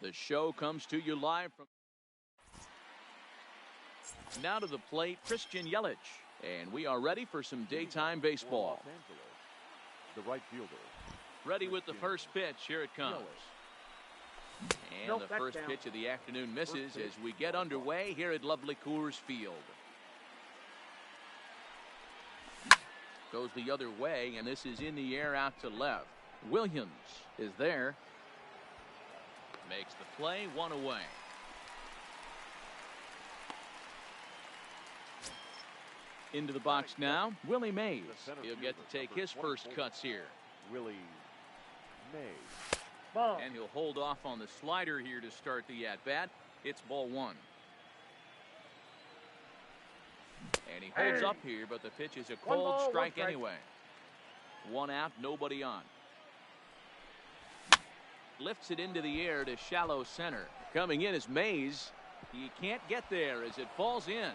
The show comes to you live from now to the plate, Christian Yelich, and we are ready for some daytime baseball. The right fielder. Ready with the first pitch. Here it comes. And the first pitch of the afternoon misses as we get underway here at lovely Coors Field. Goes the other way, and this is in the air out to left. Williams is there. Makes the play, one away. Into the box now, Willie Mays. He'll get to take his first cuts here. Willie Mays. Ball. And he'll hold off on the slider here to start the at-bat. It's ball one. And he holds up here, but the pitch is a cold strike anyway. One out, nobody on. Lifts it into the air to shallow center. Coming in is Mays. He can't get there as it falls in.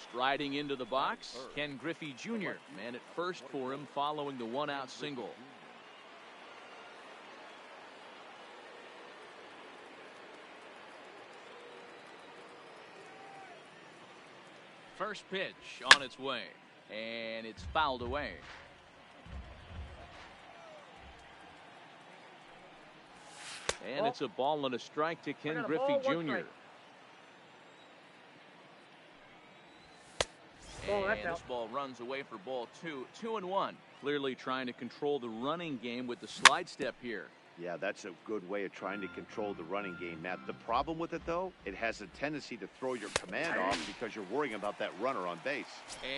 Striding into the box, Ken Griffey Jr. Man at first for him following the one-out single. First pitch on its way, and it's fouled away. And it's a ball and a strike to Ken Griffey Jr. And this ball runs away for ball two. 2-1. Clearly trying to control the running game with the slide step here. Yeah, that's a good way of trying to control the running game, Matt. The problem with it, though, it has a tendency to throw your command off because you're worrying about that runner on base.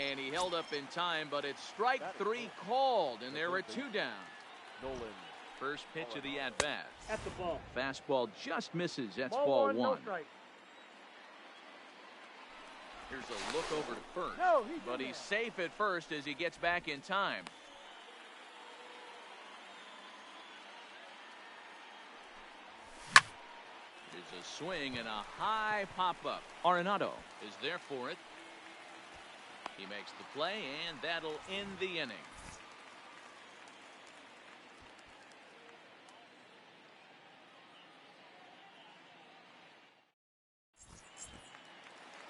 And he held up in time, but it's strike three called, and there are two down. Nolan. First pitch of the at-bat. At the ball. Fastball just misses. That's ball one. No strike. Here's a look over to first. No, but he's safe at first as he gets back in time. There's a swing and a high pop-up. Arenado is there for it. He makes the play, and that'll end the inning.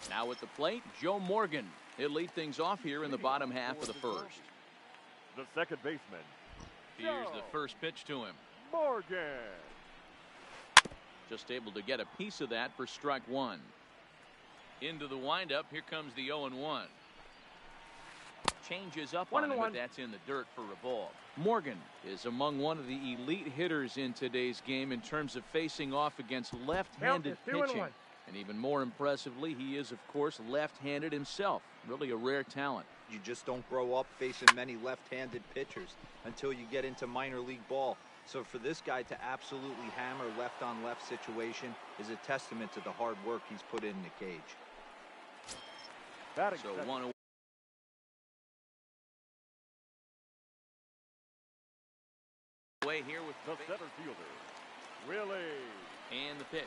Now at the plate, Joe Morgan. He'll lead things off here in the bottom half of the first. The second baseman. Here's the first pitch to him. Morgan. Just able to get a piece of that for strike one. Into the windup. Here comes the 0-1. Changes up on him, but that's in the dirt for a ball. Morgan is among one of the elite hitters in today's game in terms of facing off against left-handed pitching. And even more impressively, he is, of course, left-handed himself. Really a rare talent. You just don't grow up facing many left-handed pitchers until you get into minor league ball. So for this guy to absolutely hammer left-on-left situation is a testament to the hard work he's put in the cage. So one away here with the center fielder, Willie. And the pitch.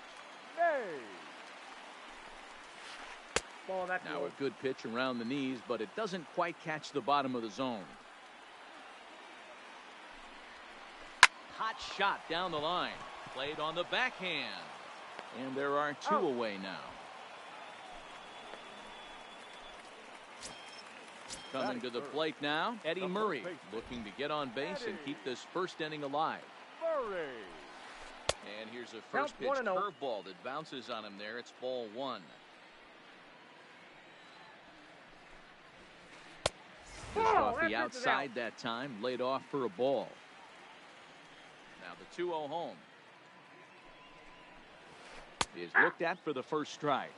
Mays. Now a good pitch around the knees, but it doesn't quite catch the bottom of the zone. Hot shot down the line. Played on the backhand. And there are two away now. Coming to the plate now, Eddie Murray looking to get on base and keep this first inning alive. Murray. And here's a first pitch curveball that bounces on him there. It's ball one. Just off the outside that time, laid off for a ball. Now the 2-0 home is looked at for the first strike.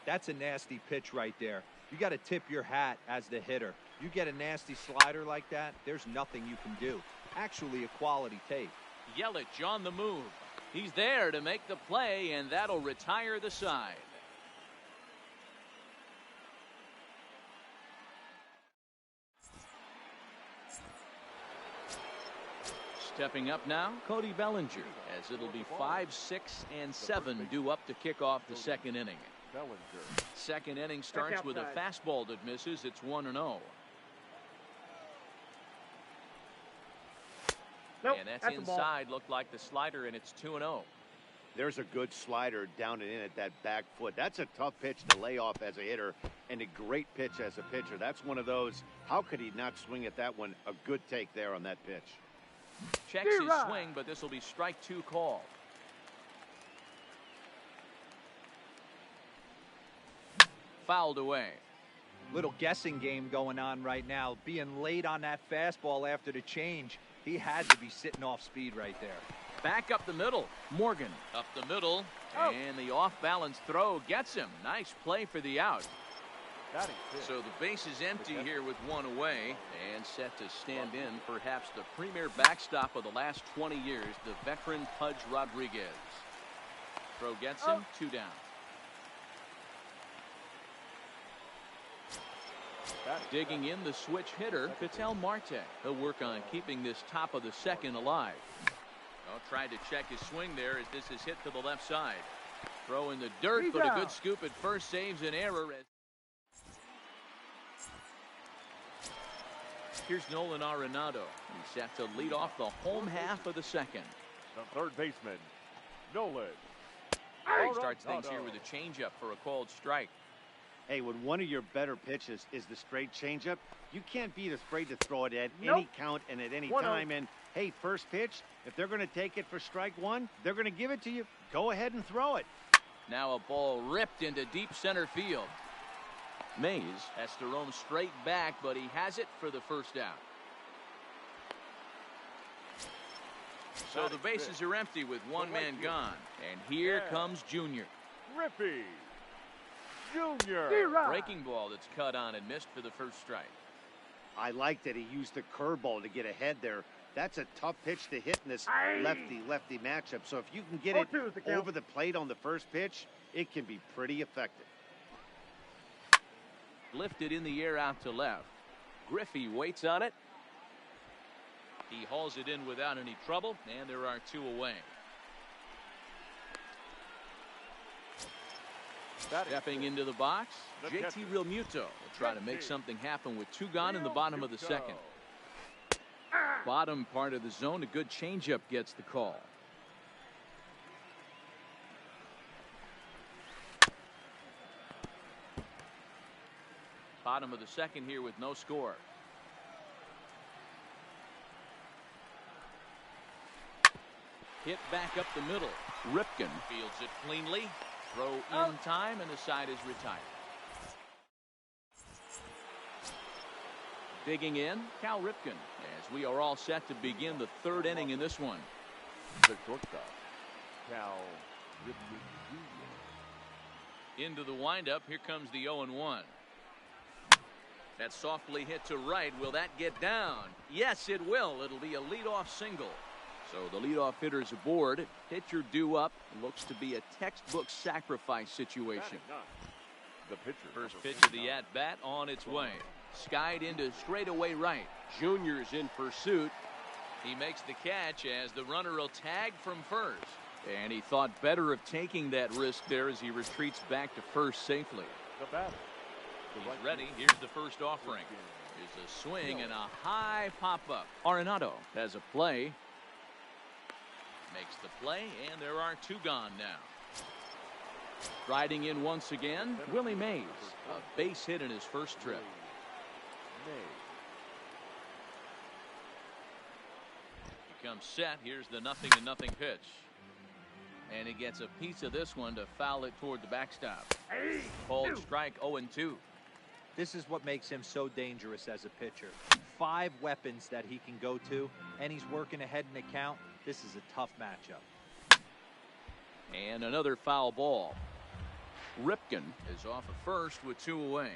That's a nasty pitch right there. You got to tip your hat as the hitter. You get a nasty slider like that, there's nothing you can do. Actually, a quality take. Yelich on the move. He's there to make the play, and that'll retire the side. Stepping up now, Cody Bellinger, as it'll be 5, 6, and 7 due up to kick off the second inning. Second inning starts with a fastball that misses. It's 1-0. Nope, And that's that's a ball. inside. Looked like the slider, and it's 2-0. There's a good slider down and in at that back foot. That's a tough pitch to lay off as a hitter and a great pitch as a pitcher. That's one of those, how could he not swing at that one? A good take there on that pitch. Checks his swing, but this will be strike 2 call. Fouled away. Little guessing game going on right now. Being late on that fastball after the change. He had to be sitting off speed right there. Back up the middle. Morgan up the middle. Oh. And the off-balance throw gets him. Nice play for the out. Got it. So the base is empty here with one away and set to stand in perhaps the premier backstop of the last 20 years, the veteran Pudge Rodriguez. Throw gets him, 2 down. Digging in the switch hitter, Ketel Marte. He'll work on keeping this top of the second alive. Oh, tried to check his swing there as this is hit to the left side. Throw in the dirt, but a good scoop at first saves an error. Here's Nolan Arenado. He's set to lead off the home half of the second. The third baseman, Nolan. He starts things here with a changeup for a called strike. Hey, when one of your better pitches is the straight changeup, you can't be afraid to throw it at any count and at any time. And, hey, first pitch, if they're going to take it for strike 1, they're going to give it to you. Go ahead and throw it. Now a ball ripped into deep center field. Mays has to roam straight back, but he has it for the first out. So the bases are empty with one man gone. And here comes Junior. Griffey Junior. Breaking ball that's cut on and missed for the first strike. I like that he used the curveball to get ahead there. That's a tough pitch to hit in this lefty-lefty matchup. So if you can get it over the plate on the first pitch, it can be pretty effective. Lifted in the air out to left. Griffey waits on it. He hauls it in without any trouble, and there are 2 away. Stepping into the box, JT Realmuto will try to make something happen with 2 gone in the bottom of the second. Bottom part of the zone, a good changeup gets the call. Bottom of the second here with no score. Hit back up the middle. Ripken fields it cleanly. Throw in time, and the side is retired. Digging in, Cal Ripken, as we are all set to begin the 3rd inning in this one. The shortstop, Cal Ripken Jr. Into the windup, here comes the 0-1. That's softly hit to right. Will that get down? Yes, it will. It'll be a leadoff single. So the leadoff hitter's aboard. Pitcher due up. Looks to be a textbook sacrifice situation. The pitcher. First pitch of the at-bat on its way. Skied into straightaway right. Junior's in pursuit. He makes the catch as the runner will tag from first. And he thought better of taking that risk there as he retreats back to first safely. The batter. He's ready. Here's the first offering. Here's a swing and a high pop-up. Arenado has a play. Makes the play, and there are 2 gone now. Riding in once again, Willie Mays. A base hit in his first trip. He comes set. Here's the 0-0 pitch. And he gets a piece of this one to foul it toward the backstop. Called strike 0-2. This is what makes him so dangerous as a pitcher. 5 weapons that he can go to, and he's working ahead in the count. This is a tough matchup. And another foul ball. Ripken is off at first with 2 away.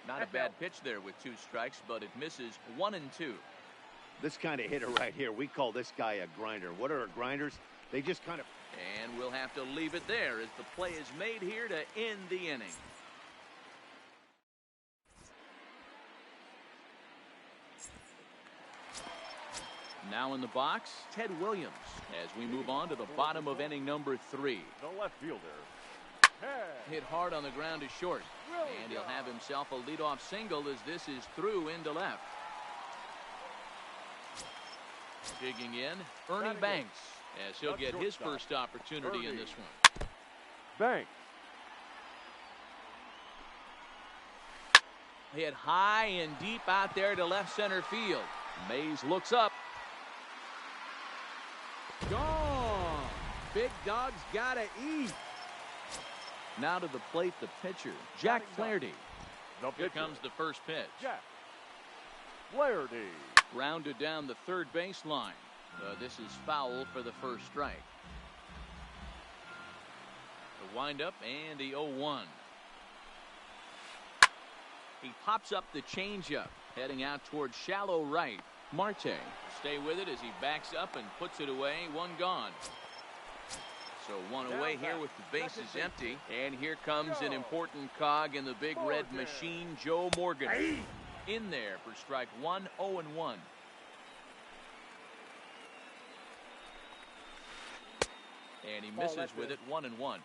Not a bad pitch there with 2 strikes, but it misses 1 and 2. This kind of hitter right here, we call this guy a grinder. What are grinders? They just kind of... And we'll have to leave it there as the play is made here to end the inning. Now in the box, Ted Williams, as we move on to the bottom of inning number 3. The left fielder. Hit hard on the ground to short. And he'll have himself a leadoff single as this is through into left. Digging in, Ernie Banks, as he'll get his first opportunity in this one. Banks. Hit high and deep out there to left center field. Mays looks up. Gone. Big dog's gotta eat. Now to the plate, the pitcher, Jack Flaherty. Here comes the first pitch. Jack Flaherty. Rounded down the third baseline. This is foul for the first strike. The windup and the 0-1. He pops up the changeup, heading out towards shallow right. Marte stay with it as he backs up and puts it away. One gone. So one away here with the bases empty. And here comes an important cog in the big red machine, Joe Morgan. In there for strike one, 0-1. And he misses with it, 1-1.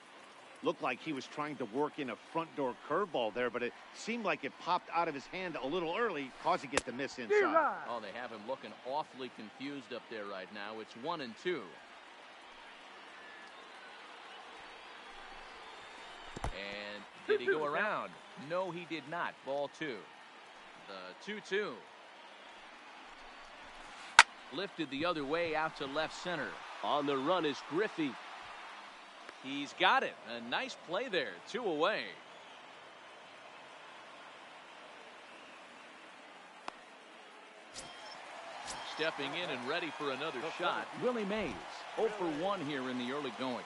Looked like he was trying to work in a front door curveball there, but it seemed like it popped out of his hand a little early, causing it to miss inside. Oh, they have him looking awfully confused up there right now. It's 1-2. And did he go around? No, he did not. Ball 2. The 2-2. Lifted the other way out to left center. On the run is Griffey. He's got it. A nice play there. 2 away. Stepping in and ready for another shot, Willie Mays. 0 for 1 here in the early going.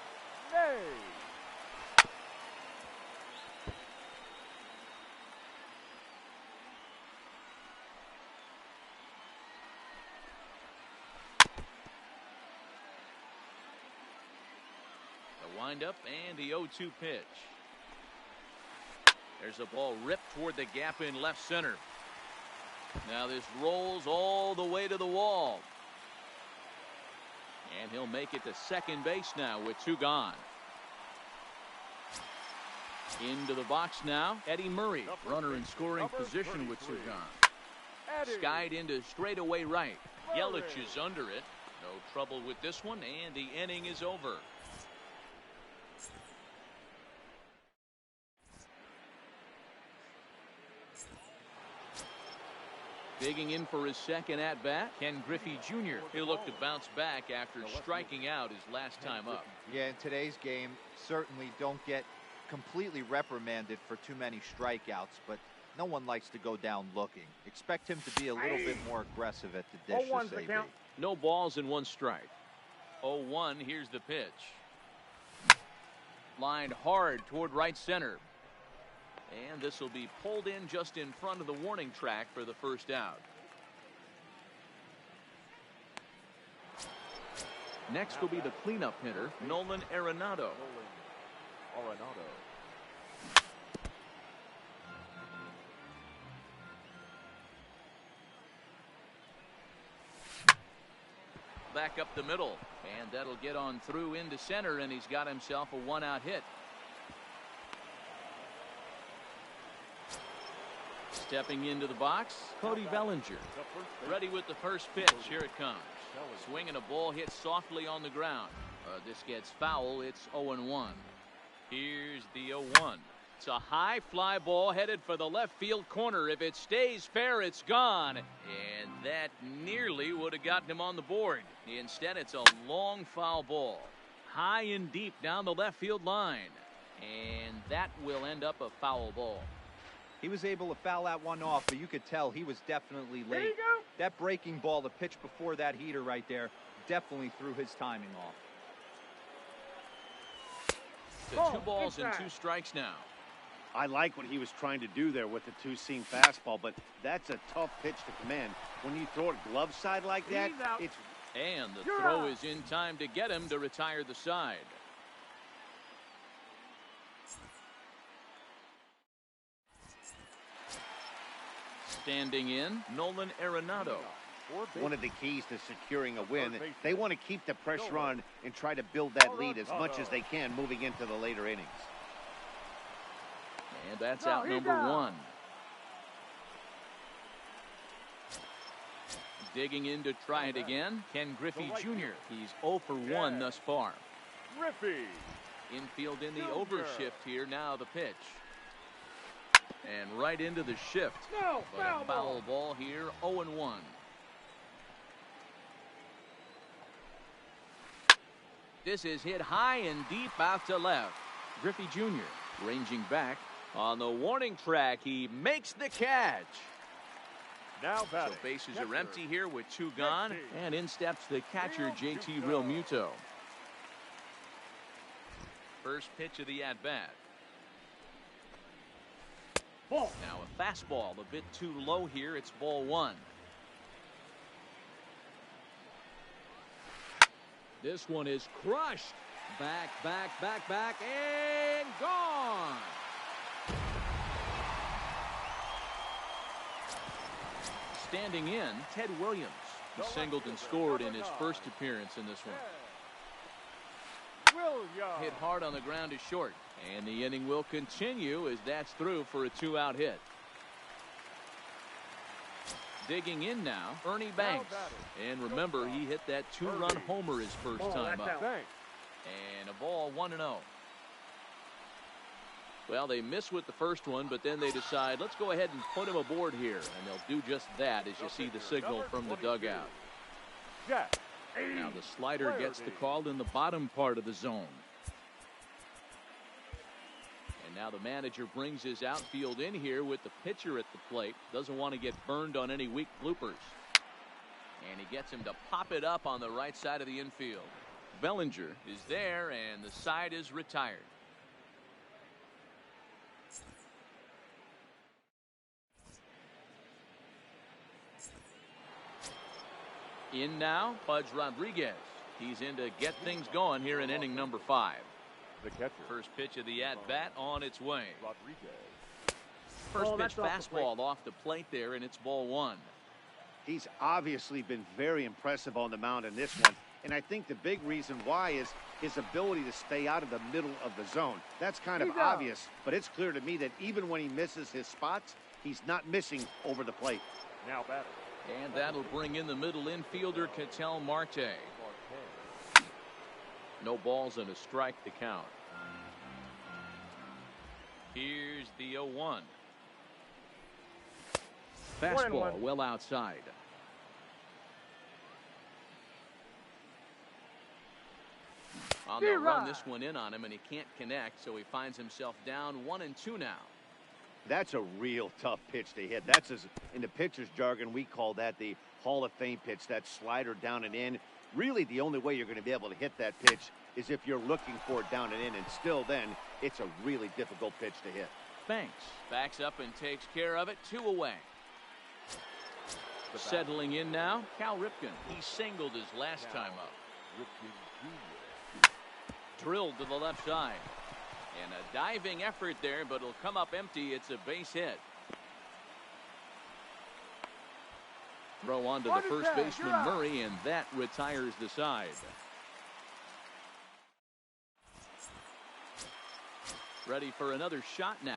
Windup and the 0-2 pitch. There's a ball ripped toward the gap in left center. Now this rolls all the way to the wall. And he'll make it to second base now with 2 gone. Into the box now, Eddie Murray. Runner in scoring position with 2 gone. Skied into straightaway right. Yelich is under it. No trouble with this one, and the inning is over. Digging in for his second at-bat, Ken Griffey Jr. He'll look to bounce back after striking out his last time up. Yeah, in today's game, certainly don't get completely reprimanded for too many strikeouts, but no one likes to go down looking. Expect him to be a little bit more aggressive at the dish this AB. No balls and 1 strike. 0-1, here's the pitch. Lined hard toward right center. And this will be pulled in just in front of the warning track for the first out. Next will be the cleanup hitter, Nolan Arenado. Back up the middle, and that'll get on through into center, and he's got himself a 1-out hit. Stepping into the box, Cody Bellinger. Ready with the first pitch. Here it comes. Swinging a ball hit softly on the ground. This gets foul. It's 0-1. Here's the 0-1. It's a high fly ball headed for the left field corner. If it stays fair, it's gone. And that nearly would have gotten him on the board. Instead, it's a long foul ball. High and deep down the left field line. And that will end up a foul ball. He was able to foul that one off, but you could tell he was definitely late. That breaking ball, the pitch before that heater right there, definitely threw his timing off. 2 balls and 2 strikes now. I like what he was trying to do there with the 2-seam fastball, but that's a tough pitch to command. When you throw it glove side like that, it's... And the throw is in time to get him to retire the side. Standing in, Nolan Arenado. One of the keys to securing a win. They want to keep the pressure on and try to build that lead as much as they can moving into the later innings. And that's out number 1. Digging in to try it again, Ken Griffey Jr. He's 0 for 1 thus far. Griffey. Infield in the overshift here. Now the pitch. And right into the shift. No, but a foul ball here, 0-1. This is hit high and deep out to left. Griffey Jr. ranging back. On the warning track, he makes the catch. Now batting. So bases are empty here with 2 gone. And in steps the catcher, JT Realmuto. First pitch of the at-bat. Now a fastball a bit too low here. It's ball 1. This one is crushed. Back, and gone. Standing in, Ted Williams. He singled and scored in his first appearance in this one. Hit hard on the ground to short. And the inning will continue as that's through for a 2-out hit. Digging in now, Ernie Banks. And remember, he hit that 2-run homer his first time up. And a ball 1-0. Well, they miss with the first one, but then they decide, let's go ahead and put him aboard here. And they'll do just that as you see the signal from the dugout. Now the slider gets the call in the bottom part of the zone. And now the manager brings his outfield in here with the pitcher at the plate. Doesn't want to get burned on any weak bloopers. And he gets him to pop it up on the right side of the infield. Bellinger is there, and the side is retired. In now, Pudge Rodriguez. He's in to get things going here in inning number 5. The catcher. First pitch of the at-bat on its way. Rodriguez. First pitch fastball off the plate there, and it's ball 1. He's obviously been very impressive on the mound in this one. And I think the big reason why is his ability to stay out of the middle of the zone. That's kind of obvious, but it's clear to me that even when he misses his spots, he's not missing over the plate. Now batting. And that'll bring in the middle infielder, Ketel Marte. No balls and a strike to count. Here's the 0-1. Fastball well outside. On the run, this one in on him, and he can't connect, so he finds himself down 1-2 now. That's a real tough pitch to hit. That's, in the pitcher's jargon, we call that the Hall of Fame pitch, that slider down and in. Really, the only way you're going to be able to hit that pitch is if you're looking for it down and in, and still then, it's a really difficult pitch to hit. Banks backs up and takes care of it. 2 away. Settling in now, Cal Ripken. He singled his last time up. Drilled to the left side. And a diving effort there, but it'll come up empty. It's a base hit. Throw on to the first baseman, Murray, and that retires the side. Ready for another shot now.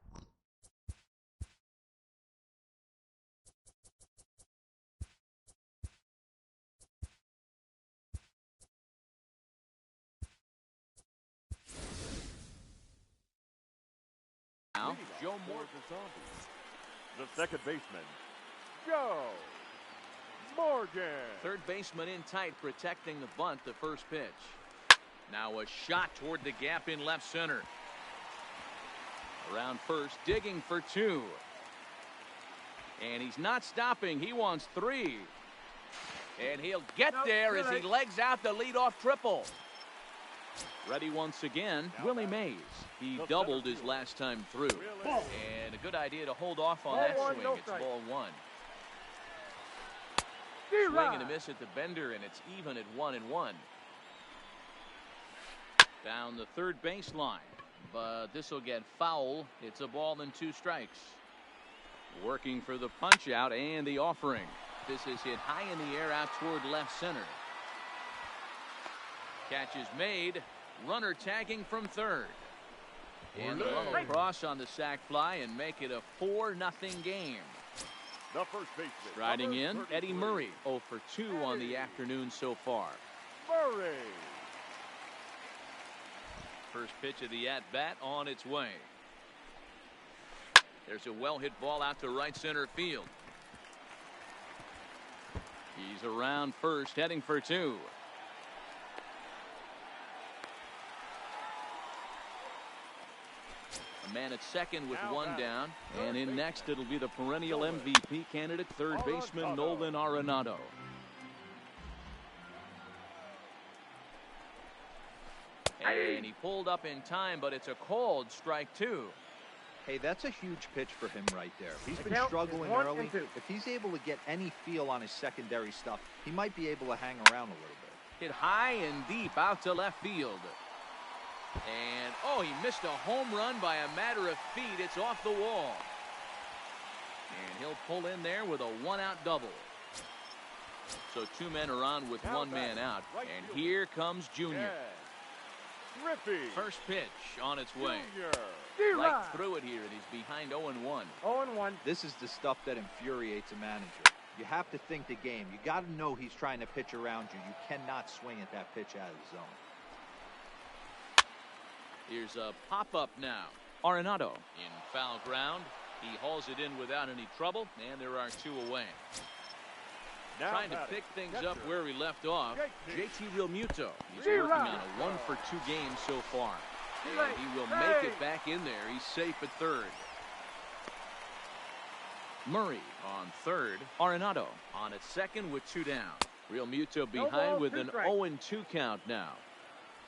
Now, Joe Moore. The second baseman, Joe Morgan. Third baseman in tight, protecting the bunt, the first pitch. Now a shot toward the gap in left center. Around first, digging for 2. And he's not stopping. He wants 3. And he'll get there as he legs out the leadoff triple. Ready once again, Willie Mays. He doubled his last time through. And a good idea to hold off on that swing. It's ball 1. Swing and a miss at the bender, and it's even at 1-1. Down the third baseline, but this will get foul. It's a ball and 2 strikes. Working for the punch out and the offering. This is hit high in the air out toward left center. Catch is made. Runner tagging from third. And the run will cross on the sac fly and make it a 4-0 game. The first baseman. Striding number in, 33. Eddie Murray, 0 for 2 on the afternoon so far. Murray. First pitch of the at-bat on its way. There's a well-hit ball out to right center field. He's around first, heading for 2. A man at second with Now one batting. down. Third And in baseman. next, it'll be the perennial MVP candidate, third baseman Nolan Arenado. And he pulled up in time, but it's a called strike 2. Hey, that's a huge pitch for him right there. He's The been count is struggling 1 early. and 2. If he's able to get any feel on his secondary stuff, he might be able to hang around a little bit. Hit high and deep out to left field. And, oh, he missed a home run by a matter of feet. It's off the wall. And he'll pull in there with a one-out double. So 2 men are on with Now 1 man batting, out. right And fielder. here comes Junior. Yeah. Griffey. First pitch on its way. Junior. Right through it here, and he's behind 0-1. 0-1. This is the stuff that infuriates a manager. You have to think the game. You got to know he's trying to pitch around you. You cannot swing at that pitch out of the zone. Here's a pop-up now. Arenado in foul ground. He hauls it in without any trouble, and there are 2 away. Now Trying to batting. pick things Catcher. up where he left off. JT. JT Realmuto. He's Zero. working on a 1 for 2 game so far. And he will make it back in there. He's safe at third. Murray on third. Arenado on at second with 2 down. Realmuto behind ball, with 2 an strikes. 0-2 count now.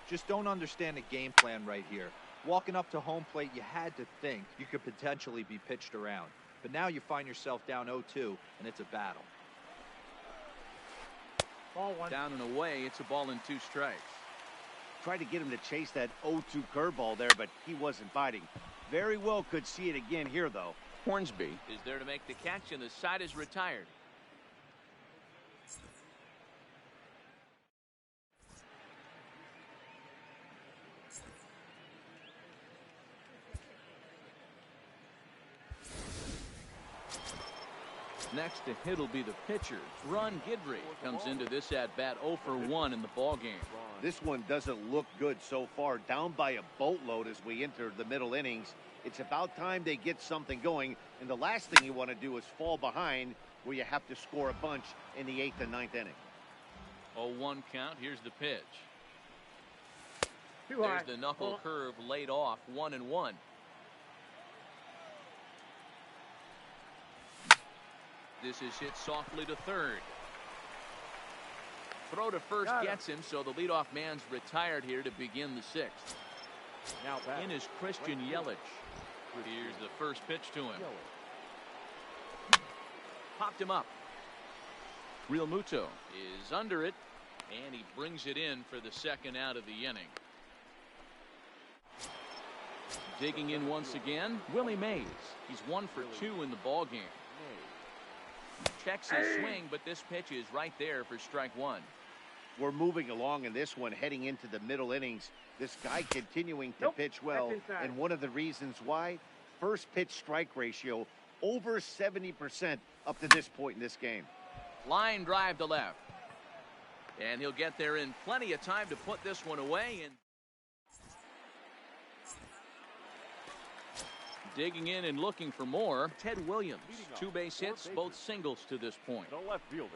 Just don't understand the game plan right here. Walking up to home plate, you had to think you could potentially be pitched around. But now you find yourself down 0-2, and it's a battle. Ball 1. Down and away, it's a ball and 2 strikes. Tried to get him to chase that 0-2 curveball there, but he wasn't biting. Very well could see it again here, though. Hornsby is there to make the catch, and the side is retired. Next to hit will be the pitcher. Ron Guidry comes into this at-bat 0 for 1 in the ballgame. This one doesn't look good so far. Down by a boatload as we enter the middle innings. It's about time they get something going, and the last thing you want to do is fall behind where you have to score a bunch in the 8th and 9th inning. 0-1 count. Here's the pitch. Too high. There's the knuckle curve laid off. 1-1. This is hit softly to third. Throw to first Got him. gets him, so the leadoff man's retired here to begin the 6th. Now batting. In is Christian Yelich. Here's the first pitch to him. Popped him up. Realmuto is under it, and he brings it in for the 2nd out of the inning. Digging in once again, Willie Mays. He's 1 for 2 in the ballgame. Checks his swing, but this pitch is right there for strike 1. We're moving along in this one, heading into the middle innings. This guy continuing to Nope, pitch well, that's inside. and one of the reasons why, first pitch strike ratio over 70% up to this point in this game. Line drive to left. And he'll get there in plenty of time to put this one away. And digging in and looking for more, Ted Williams. 2 base hits, both singles to this point. The left fielder.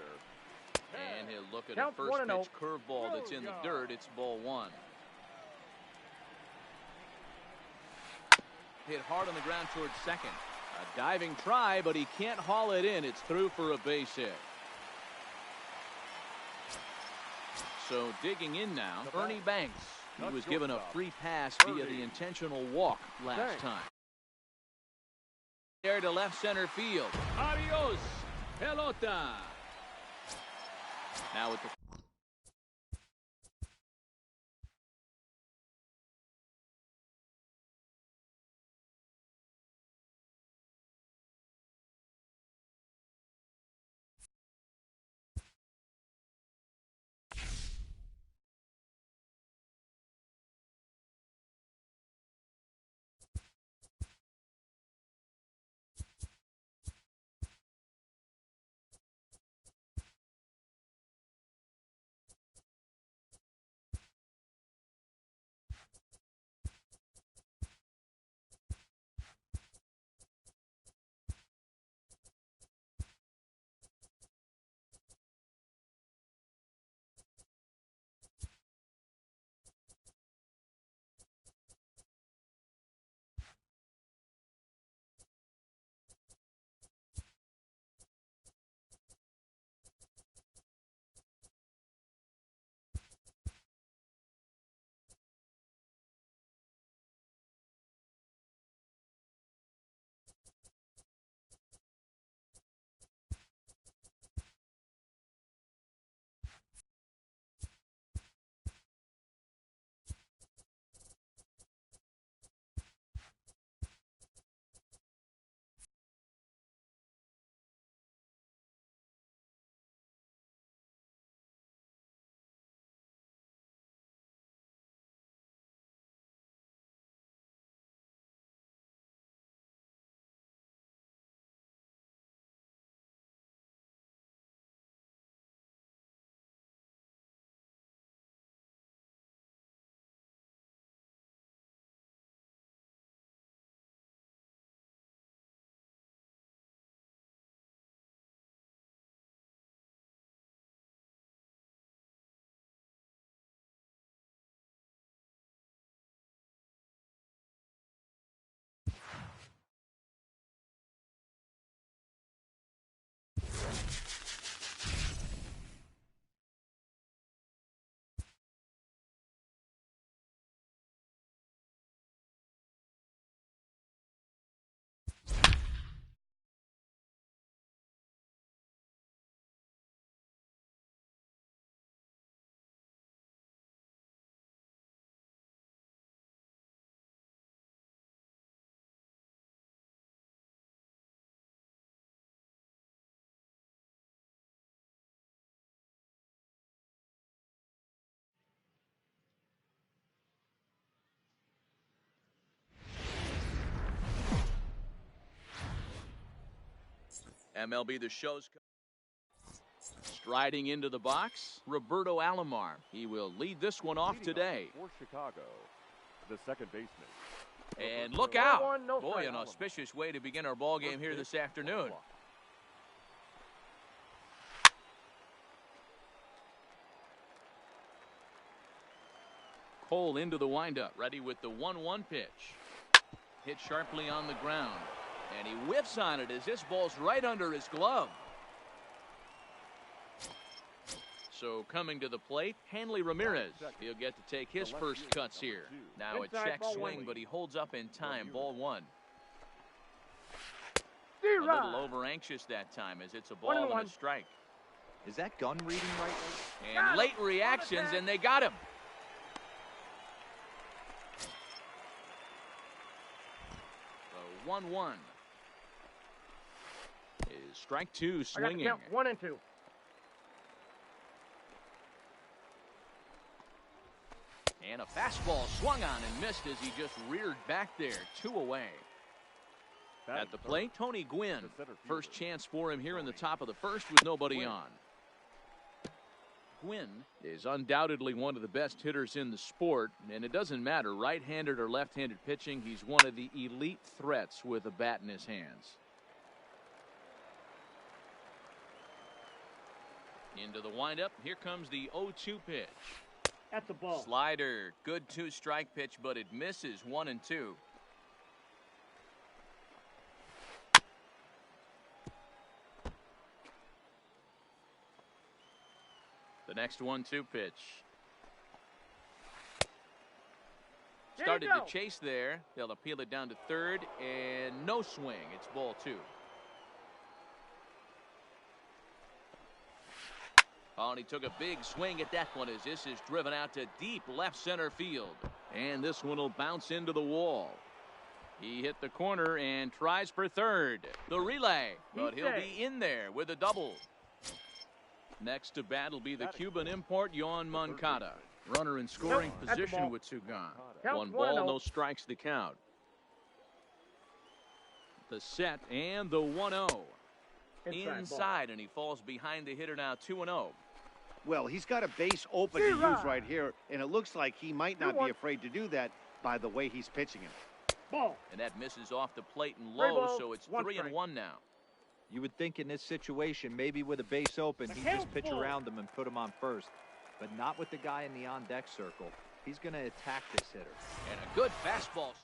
And he'll look at Count a first 1-0. pitch curveball that's in the dirt. It's ball 1. Hit hard on the ground towards second. A diving try, but he can't haul it in. It's through for a base hit. So digging in now, Ernie Banks. He was given a free pass via the intentional walk last time. There to left center field. Adios, pelota. Now with the MLB The Show's striding into the box, Roberto Alomar. He will lead this one off today. For Chicago, the second baseman. And look out! Boy, an auspicious way to begin our ball game here this afternoon. Cole into the windup, ready with the 1-1 pitch. Hit sharply on the ground. And he whiffs on it as this ball's right under his glove. So coming to the plate, Hanley Ramirez. He'll get to take his first cuts here. Now a check swing, but he holds up in time. Ball 1. A little over anxious that time as it's a ball and a strike. Is that gun reading right? And late reactions, and they got him. The 1-1 is strike 2 swinging. 1 and 2. And a fastball swung on and missed as he just reared back there. 2 away. At the plate, Tony Gwynn. First chance for him here in the top of the first with nobody on. Gwynn is undoubtedly one of the best hitters in the sport, and it doesn't matter right-handed or left-handed pitching. He's one of the elite threats with a bat in his hands. Into the windup. Here comes the 0-2 pitch. That's the ball. Slider. Good 2-strike pitch, but it misses. 1 and 2. The next 1-2 pitch. Started to chase there. They'll appeal it down to third, and no swing. It's ball 2. Oh, and he took a big swing at that one as this is driven out to deep left center field. And this one will bounce into the wall. He hit the corner and tries for third. The relay, but he'll be in there with a double. Next to bat will be the Cuban import, Yohan Moncada. Runner in scoring position with 2 gone. 1 ball, no strikes to count. The set and the 1-0. Inside, and he falls behind the hitter now. 2-0. Well, he's got a base open to use right here, and it looks like he might not be afraid to do that by the way he's pitching it. Ball. And that misses off the plate and low, so it's 3-1 now. You would think in this situation, maybe with a base open, he'd just pitch around him and put him on first. But not with the guy in the on-deck circle. He's going to attack this hitter. And a good fastball.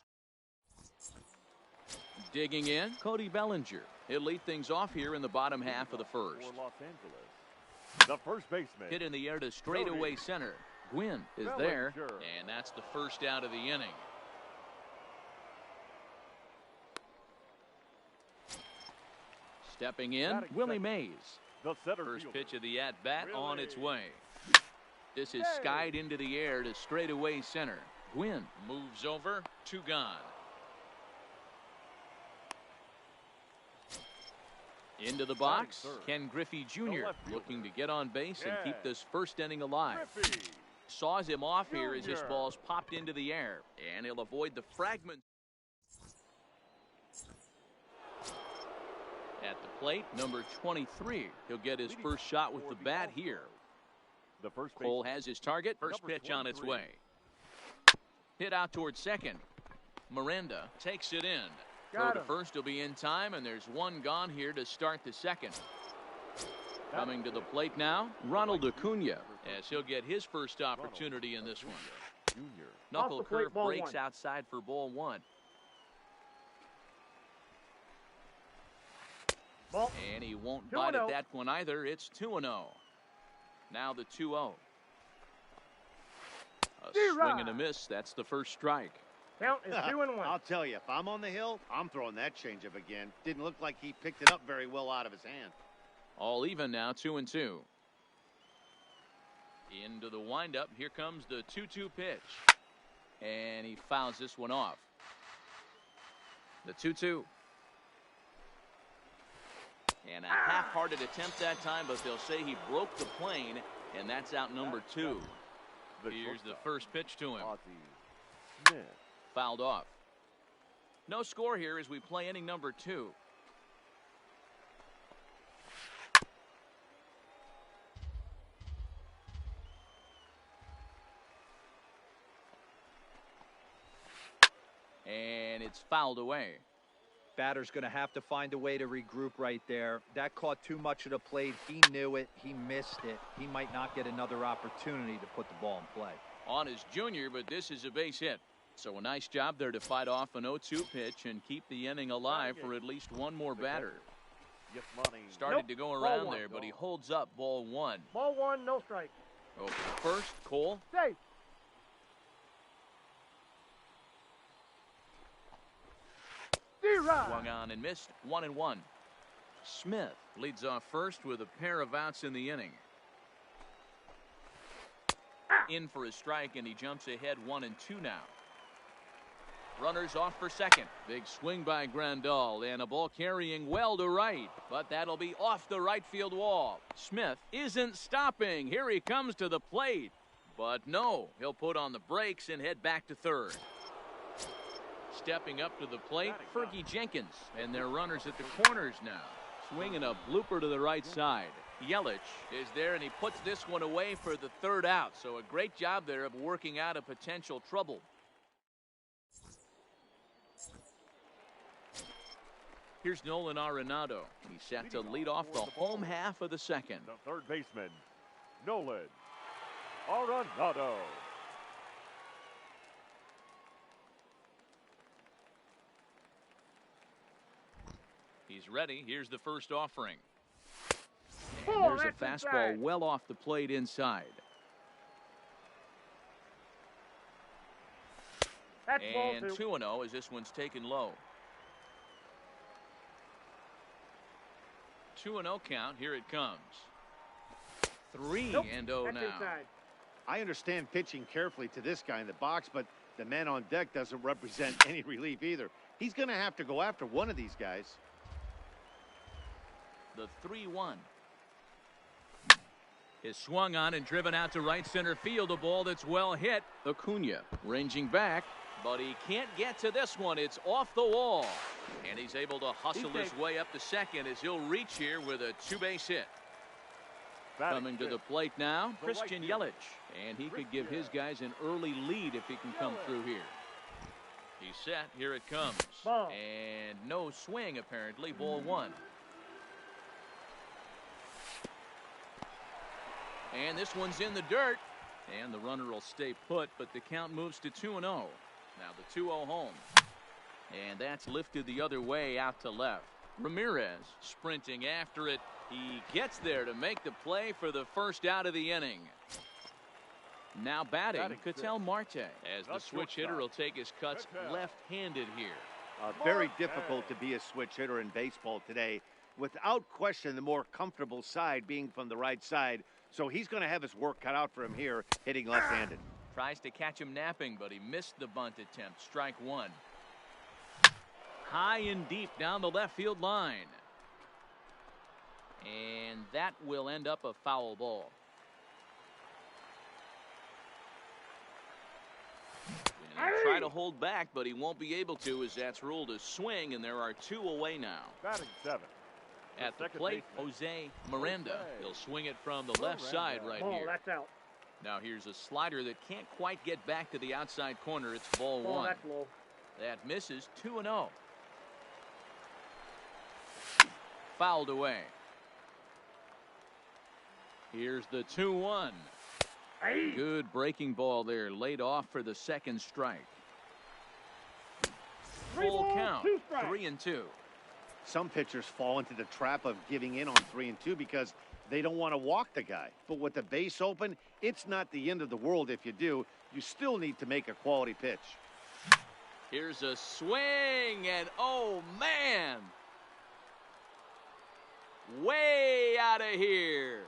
Digging in, Cody Bellinger. He'll lead things off here in the bottom half of the first. For Los Angeles, the first baseman. Hit in the air to straightaway center. Gwynn is there, and that's the first out of the inning. Stepping in, Willie Mays. First pitch of the at-bat on its way. This is skied into the air to straightaway center. Gwynn moves over, 2 gone. Into the box, Ken Griffey Jr. looking to get on base and keep this first inning alive. Saws him off here as this ball's popped into the air, and he'll avoid the fragment. At the plate, number 23. He'll get his first shot with the bat here. Cole has his target. First pitch on its way. Hit out towards second. Miranda takes it in. Throw to first will be in time, and there's 1 gone here to start the second. Coming to the plate now, Ronald Acuna, as he'll get his first opportunity in this one. Knuckle curve breaks outside for ball 1. And he won't bite at that one either. It's 2-0. Now the 2-0. A swing and a miss. That's the first strike. Count is 2-1. I'll tell you, if I'm on the hill, I'm throwing that changeup again. Didn't look like he picked it up very well out of his hand. All even now, 2-2. Into the windup. Here comes the 2-2 pitch. And he fouls this one off. The 2-2. And a half-hearted attempt that time, but they'll say he broke the plane, and that's out number 2. Here's the first pitch to him. Fouled off. No score here as we play inning number 2. it's fouled away. Batter's going to have to find a way to regroup right there. That caught too much of the plate. He knew it. He missed it. He might not get another opportunity to put the ball in play. On his junior, but this is a base hit. So a nice job there to fight off an 0-2 pitch and keep the inning alive for at least one more batter. Started to go around there, but he holds up ball one. Ball one, no strike. Over the first, Cole. Safe. Swung on and missed, 1-1. Smith leads off first with a pair of outs in the inning. In for a strike, and he jumps ahead 1-2 now. Runners off for second. Big swing by Grandal, and a ball carrying well to right, but that'll be off the right field wall. Smith isn't stopping. Here he comes to the plate, but no, he'll put on the brakes and head back to third. Stepping up to the plate, Fergie Jenkins, and their runners at the corners now. Swinging a blooper to the right side. Yelich is there, and he puts this one away for the third out. So a great job there of working out a potential trouble. Here's Nolan Arenado. He's set to lead off the home half of the second. The third baseman, Nolan Arenado. He's ready. Here's the first offering. And there's a fastball well off the plate inside. And 2-0 as this one's taken low. 2-0 count. Here it comes. 3-0 now. I understand pitching carefully to this guy in the box, but the man on deck doesn't represent any relief either. He's going to have to go after one of these guys. The 3-1 is swung on and driven out to right center field. A ball that's well hit. Acuna ranging back, but he can't get to this one. It's off the wall, and he's able to hustle his way up to second as he'll reach here with a two-base hit. Coming to the plate now, Christian Yelich, and he could give his guys an early lead if he can come through here. He's set. Here it comes. And no swing apparently. Ball one. And this one's in the dirt, and the runner will stay put, but the count moves to 2-0. Now the 2-0 home, and that's lifted the other way out to left. Ramirez sprinting after it. He gets there to make the play for the first out of the inning. Now batting Ketel Marte, as the switch hitter will take his cuts left-handed here. Very difficult to be a switch hitter in baseball today. Without question, the more comfortable side being from the right side. So he's going to have his work cut out for him here, hitting left-handed. Tries to catch him napping, but he missed the bunt attempt. Strike one. High and deep down the left field line. And that will end up a foul ball. And he'll try to hold back, but he won't be able to, as that's ruled a swing, and there are two away now. Batting seventh. At the plate, Jose Miranda. He'll swing it from the left side right here. That's out. Now here's a slider that can't quite get back to the outside corner. It's ball one. That's low. That misses. 2-0. Fouled away. Here's the 2-1. Good breaking ball there, laid off for the second strike. Full count, 3-2. Some pitchers fall into the trap of giving in on 3-2 because they don't want to walk the guy. But with the base open, it's not the end of the world if you do. You still need to make a quality pitch. Here's a swing, and oh man, way out of here.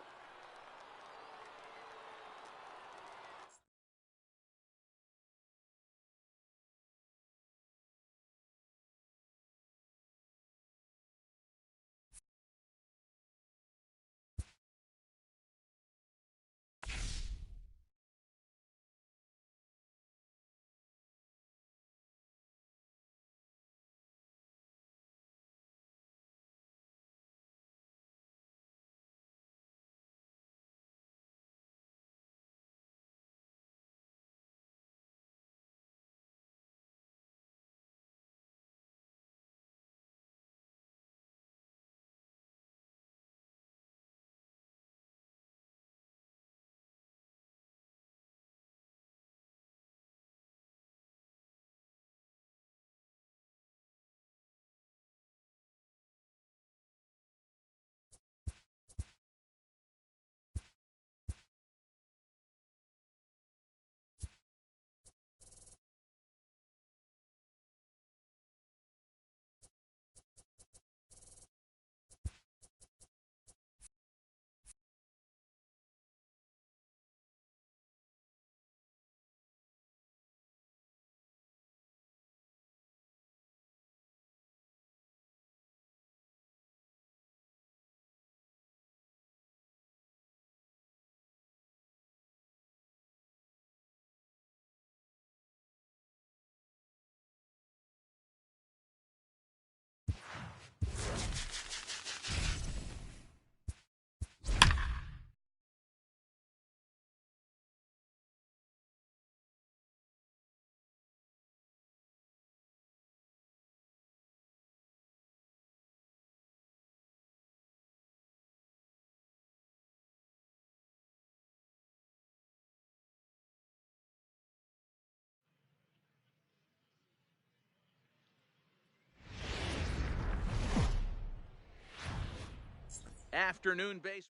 Afternoon base.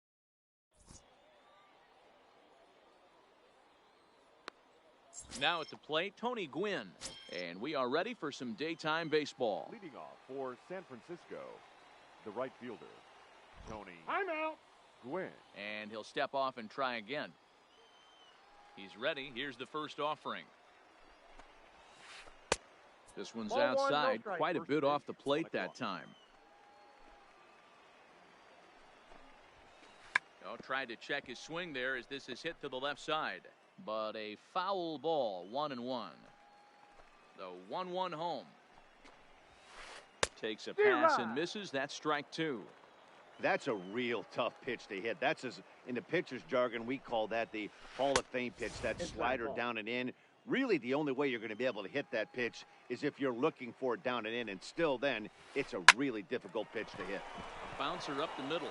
Now at the plate, Tony Gwynn. And we are ready for some daytime baseball. Leading off for San Francisco, the right fielder, Tony. I'm out. Gwynn. And he'll step off and try again. He's ready. Here's the first offering. This one's Ball one, no outside, strike. quite a First bit pitch, off the plate strike that one. time. Oh, tried to check his swing there as this is hit to the left side. But a foul ball, 1-1. The 1-1 home. Takes a pass and misses. That's strike two. That's a real tough pitch to hit. That's, as in the pitcher's jargon, we call that the Hall of Fame pitch. That Inside slider ball. down and in. Really, the only way you're going to be able to hit that pitch is if you're looking for it down and in. And still then, it's a really difficult pitch to hit. A bouncer up the middle.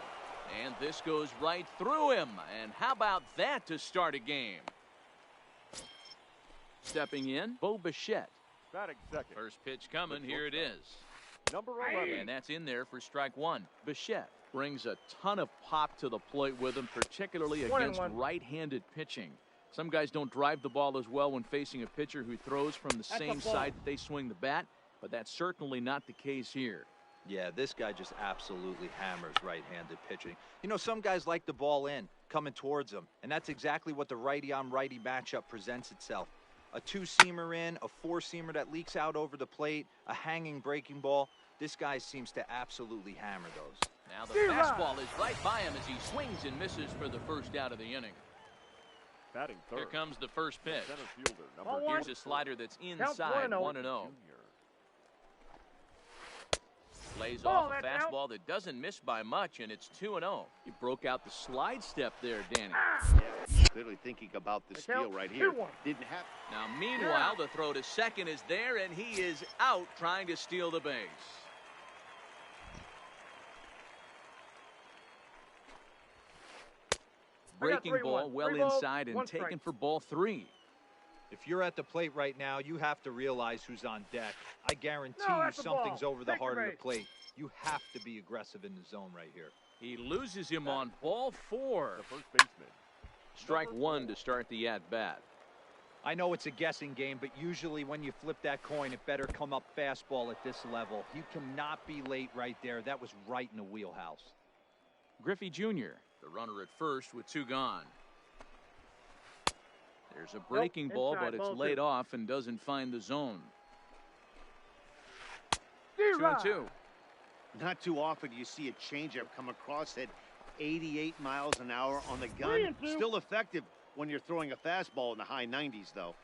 And this goes right through him. And how about that to start a game? Stepping in, Bo Bichette. Batting second. First pitch coming. Here it is. Number 11. And that's in there for strike one. Bichette brings a ton of pop to the plate with him, particularly against 1-1. right-handed pitching. Some guys don't drive the ball as well when facing a pitcher who throws from the That's same a ball. side that they swing the bat, but that's certainly not the case here. Yeah, this guy just absolutely hammers right-handed pitching. You know, some guys like the ball in, coming towards them, and that's exactly what the righty-on-righty matchup presents itself. A two-seamer in, a four-seamer that leaks out over the plate, a hanging breaking ball. This guy seems to absolutely hammer those. Now the fastball is right by him as he swings and misses for the first out of the inning. Batting third. Here comes the first pitch. Center fielder, number Ball one. Here's a slider that's Count inside, 1-0. 1-0. Junior. Lays Ball, off a that's out. fastball that doesn't miss by much, and it's 2-0. He broke out the slide step there, Danny. Clearly thinking about the The steal count, right here. 2-1. Didn't have. Now, meanwhile, the throw to second is there, and he is out trying to steal the base. Breaking 3-1. ball well 3 balls, inside and 1 taken strike. for ball three. If you're at the plate right now, you have to realize who's on deck. I guarantee No, you that's the something's ball. over the Second heart of the base. plate. You have to be aggressive in the zone right here. He loses him on ball four. The first baseman. Strike Number one 4. to start the at-bat. I know it's a guessing game, but usually when you flip that coin, it better come up fastball at this level. You cannot be late right there. That was right in the wheelhouse. Griffey Jr., the runner at first with 2 gone. There's a breaking ball, inside, but it's ball laid 2. off and doesn't find the zone. D-Rod. 2-2. Not too often you see a changeup come across at 88 miles an hour on the gun. 3-2. Still effective when you're throwing a fastball in the high 90s, though.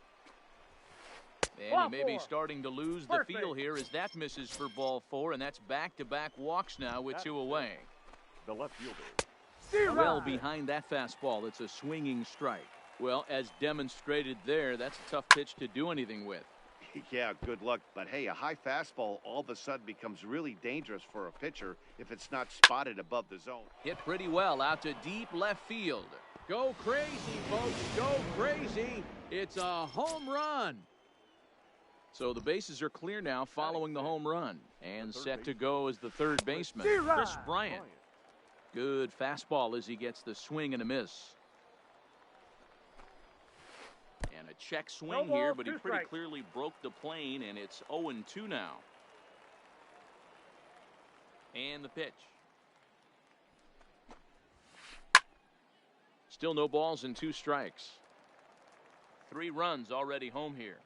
And Ball he may be 4. starting to lose the First feel base. here as that misses for ball 4, and that's back-to-back walks now with That's 2 away. The left fielder. D-Rod. Well behind that fastball, it's a swinging strike. Well, as demonstrated there, that's a tough pitch to do anything with. Yeah, good luck. But hey, a high fastball all of a sudden becomes really dangerous for a pitcher if it's not spotted above the zone. Hit pretty well out to deep left field. Go crazy, folks. Go crazy. It's a home run. So the bases are clear now following the home run. And set to go is the third baseman, Chris Bryant. Good fastball as he gets the swing and a miss. And a check swing No here, balls, but he 2 pretty strikes. clearly broke the plane, and it's 0-2 now. And the pitch. Still no balls and 2 strikes. 3 runs already home here.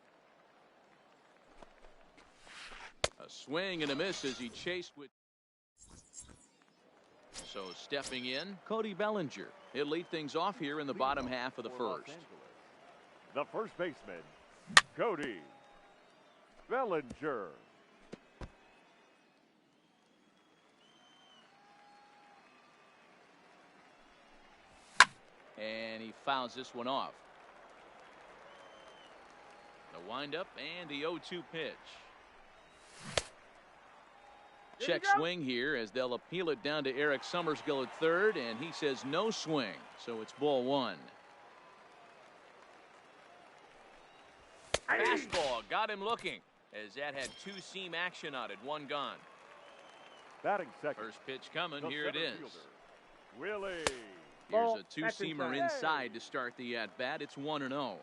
A swing and a miss as he chased with. So stepping in, Cody Bellinger. He'll lead things off here in the bottom half of the For Los first. Angeles. The first baseman, Cody Bellinger. And he fouls this one off. The windup and the 0-2 pitch. Check swing here as they'll appeal it down to Eric Summersgill at third, and he says no swing, so it's ball 1. Fastball got him looking as that had 2-seam action on it, 1 gone. Batting second. First pitch coming, the here it center is. fielder, Willie. Here's a two-seamer inside to start the at-bat. It's 1-0.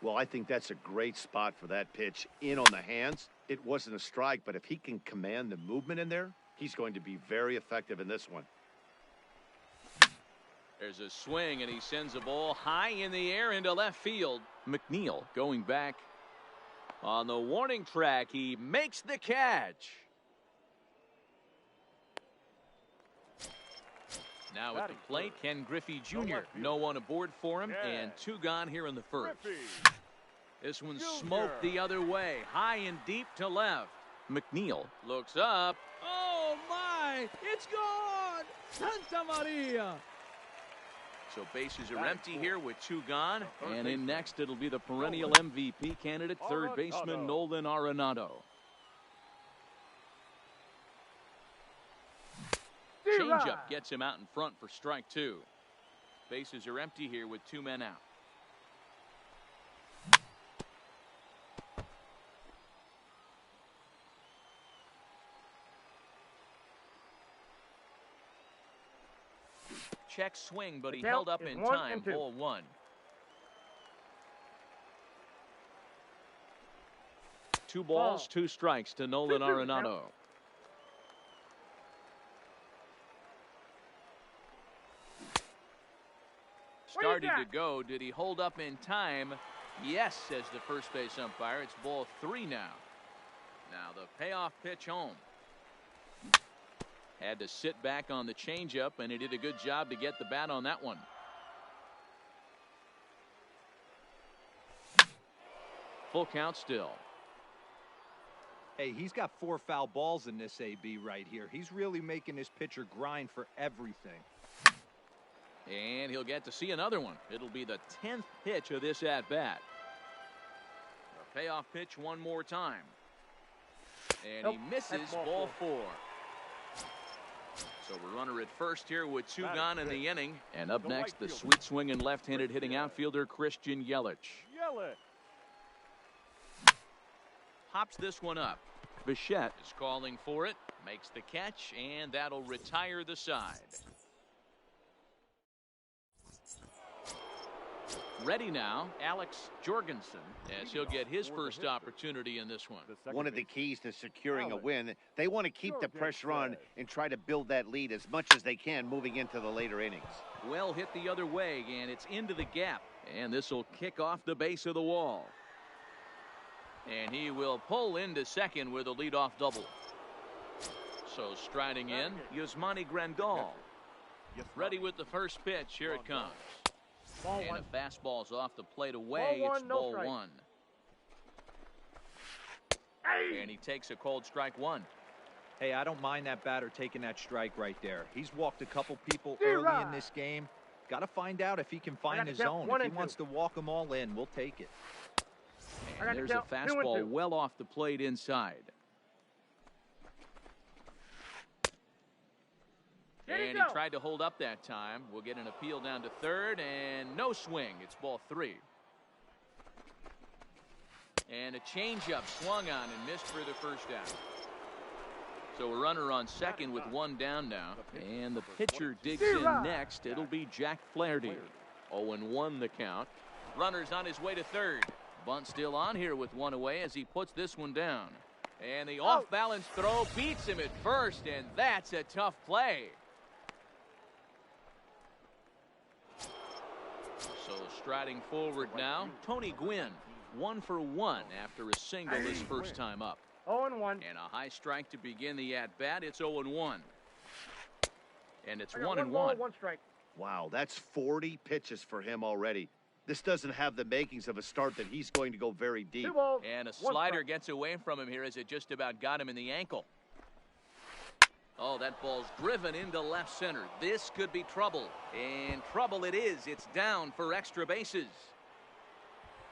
Well, I think that's a great spot for that pitch. In on the hands. It wasn't a strike, but if he can command the movement in there, he's going to be very effective in this one. There's a swing, and he sends a ball high in the air into left field. McNeil going back on the warning track. He makes the catch. Now at the plate, Ken Griffey Jr. No one aboard for him, and 2 gone here in the first. This one smoked the other way, high and deep to left. McNeil looks up. Oh, my! It's gone! Santa Maria! So bases are empty here with 2 gone. And in next, it'll be the perennial MVP candidate, third baseman Nolan Arenado. Changeup gets him out in front for strike 2. Bases are empty here with 2 men out. Check swing, but he held up in time. Ball 1. 2 balls, 2 strikes to Nolan Arenado. Started to go. Did he hold up in time? Yes, says the first base umpire. It's ball 3 now. Now the payoff pitch home. Had to sit back on the changeup, and he did a good job to get the bat on that one. Full count still. Hey, he's got 4 foul balls in this AB right here. He's really making this pitcher grind for everything. And he'll get to see another one. It'll be the 10th pitch of this at-bat. A payoff pitch one more time. And he misses ball 4. So we're runner at first here with 2 gone in the inning. And up next, the sweet swinging left-handed hitting outfielder Christian Yelich. Hops this one up. Bichette is calling for it. Makes the catch, and that'll retire the side. Ready now, Alex Jorgensen, as he'll get his first opportunity in this one. One of the keys to securing a win, they want to keep the pressure on and try to build that lead as much as they can moving into the later innings. Well hit the other way, and it's into the gap. And this will kick off the base of the wall. And he will pull into second with a leadoff double. So striding in, Yasmani Grandal. Ready with the first pitch. Here it comes. And a fastball's off the plate away. It's ball 1. And he takes a cold strike 1. Hey, I don't mind that batter taking that strike right there. He's walked a couple people early in this game. Got to find out if he can find his zone. If he wants to walk them all in, we'll take it. And there's a fastball well off the plate inside. And he tried to hold up that time. We'll get an appeal down to third, and no swing. It's ball 3. And a changeup swung on and missed for the first out. So a runner on second with 1 down now. And the pitcher digs in next. It'll be Jack Flaherty. 0-1 the count. Runner's on his way to third. Bunt still on here with 1 away as he puts this one down. And the off-balance throw beats him at first, and that's a tough play. So striding forward now, Tony Gwynn, 1 for 1 after a single his first time up. 0-1. And a high strike to begin the at-bat. It's 0-1. And it's 1-1. 1 strike. Wow, that's 40 pitches for him already. This doesn't have the makings of a start that he's going to go very deep. And a slider gets away from him here as it just about got him in the ankle. Oh, that ball's driven into left center. This could be trouble. And trouble it is. It's down for extra bases.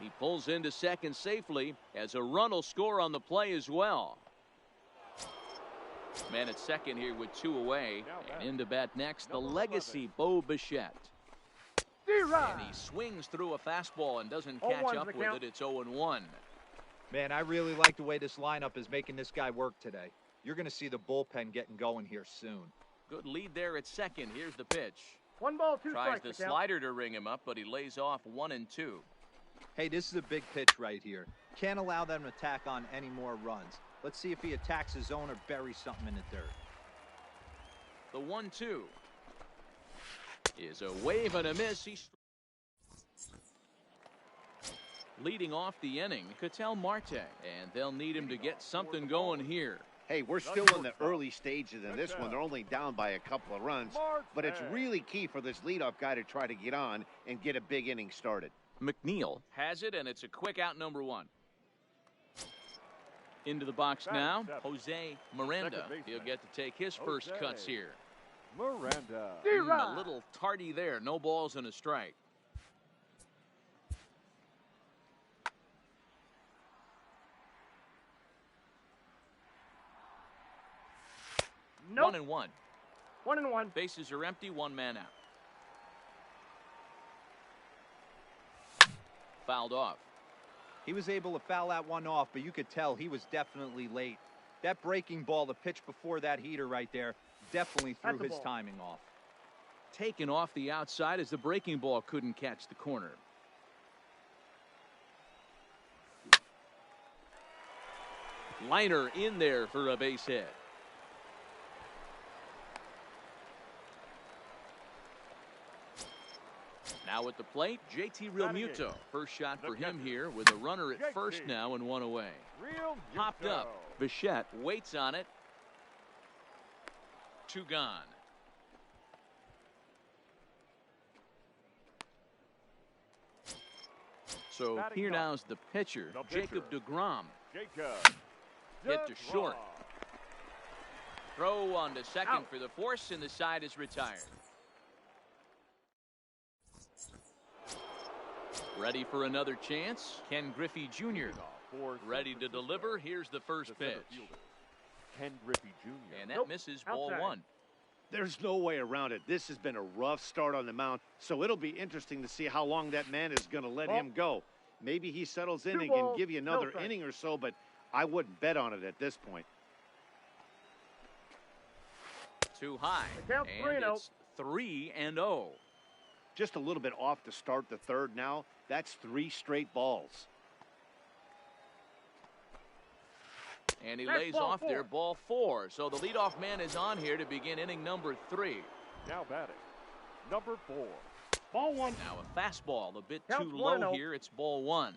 He pulls into second safely as a run will score on the play as well. Man at second here with 2 away. And into bat next, the legacy Bo Bichette. And he swings through a fastball and doesn't catch up with it. It's 0-1. Man, I really like the way this lineup is making this guy work today. You're going to see the bullpen getting going here soon. Good lead there at second. Here's the pitch. 1 ball, 2 Tries strikes. the slider to ring him up, but he lays off 1 and 2. Hey, this is a big pitch right here. Can't allow them to tack on any more runs. Let's see if he attacks his zone or buries something in the dirt. The 1-2 is a wave and a miss. He's leading off the inning, Ketel Marte, and they'll need him to get something going here. Hey, we're still in the early stages in this one. They're only down by a couple of runs, but it's really key for this leadoff guy to try to get on and get a big inning started. McNeil has it, and it's a quick out, number 1. Into the box now, Jose Miranda. He'll get to take his first cuts here. Miranda. A little tardy there. No balls and a strike. Nope. 1-1. 1-1. Bases are empty. 1 man out. Fouled off. He was able to foul that one off, but you could tell he was definitely late. That breaking ball, the pitch before that heater right there, definitely threw his timing off. Taken off the outside as the breaking ball couldn't catch the corner. Liner in there for a base hit. Now at the plate, JT Realmuto. First shot for him here with a runner at first now and 1 away. Popped up. Bichette waits on it. 2 gone. So here now's the pitcher, Jacob deGrom. Hit to short. Throw on to second for the force, and the side is retired. Ready for another chance. Ken Griffey Jr. ready to deliver. Here's the first pitch. Ken Griffey Jr. And that misses ball 1. There's no way around it. This has been a rough start on the mound, so it'll be interesting to see how long that man is going to let him go. Maybe he settles in and can give you another inning or so, but I wouldn't bet on it at this point. Too high. And it's 3-0. Just a little bit off to start the third now. That's 3 straight balls. And he lays off there, ball 4. So the leadoff man is on here to begin inning number 3. Now batting, number 4. Ball 1. Now a fastball, a bit too low here. It's ball 1.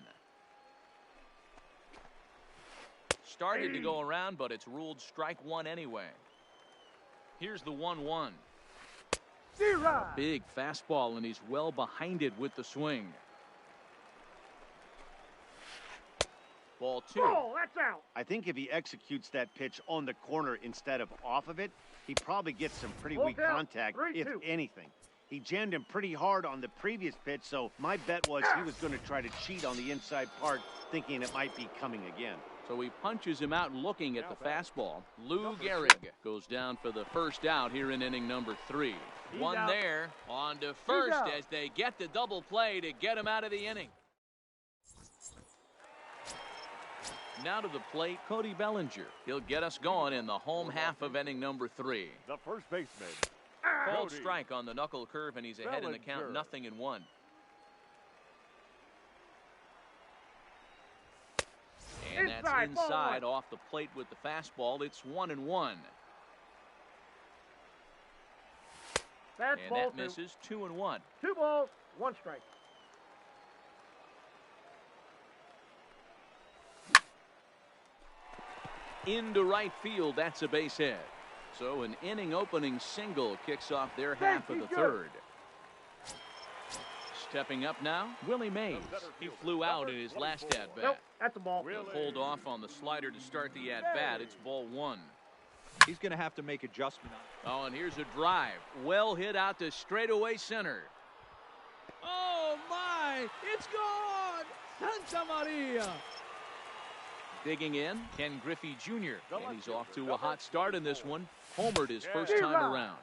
Started to go around, but it's ruled strike 1 anyway. Here's the 1-1. Big fastball, and he's well behind it with the swing. Ball 2. Oh, that's out. I think if he executes that pitch on the corner instead of off of it, he probably gets some pretty weak contact, if anything. He jammed him pretty hard on the previous pitch, so my bet was he was going to try to cheat on the inside part, thinking it might be coming again. So he punches him out looking at the fastball. Lou Gehrig goes down for the first out here in inning number 3. One there, on to first as they get the double play to get him out of the inning. Now to the plate, Cody Bellinger. He'll get us going in the home half of inning number 3. The first baseman. Called strike on the knuckle curve, and he's ahead in the count, 0-1. And that's inside off the plate with the fastball. It's 1-1. And that misses 2-1. 2 balls, 1 strike. Into right field, that's a base hit. So an inning opening single kicks off their half of the third. Stepping up now, Willie Mays. He flew out in his last at-bat. Nope, that's a ball. He'll hold off on the slider to start the at-bat. It's ball 1. He's going to have to make adjustment. Oh, and here's a drive. Well hit out to straightaway center. Oh, my! It's gone! Santa Maria! Digging in, Ken Griffey Jr. And he's off to a hot start in this one. Homered his first time around.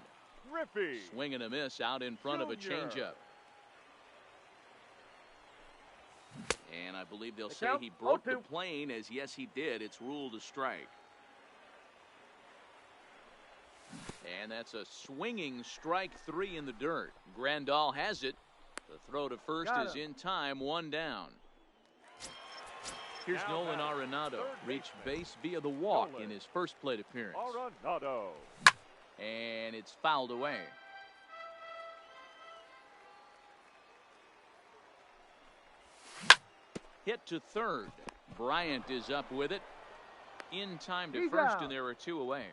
Griffey. Swing and a miss out in front of a changeup. And I believe they'll say he broke the plane, as yes, he did. It's ruled a strike. And And that's a swinging strike 3 in the dirt. Grandal has it. The throw to first is in time, 1 down. Here's Nolan Arenado. Reached base via the walk in his first plate appearance. Arenado. And it's fouled away. Hit to third. Bryant is up with it. In time to first, and there are 2 away.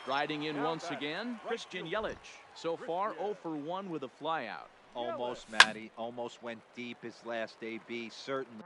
Riding in once again, Christian Yelich. So far, 0 for 1 with a flyout. Almost, Matty. Almost went deep his last AB. Certainly.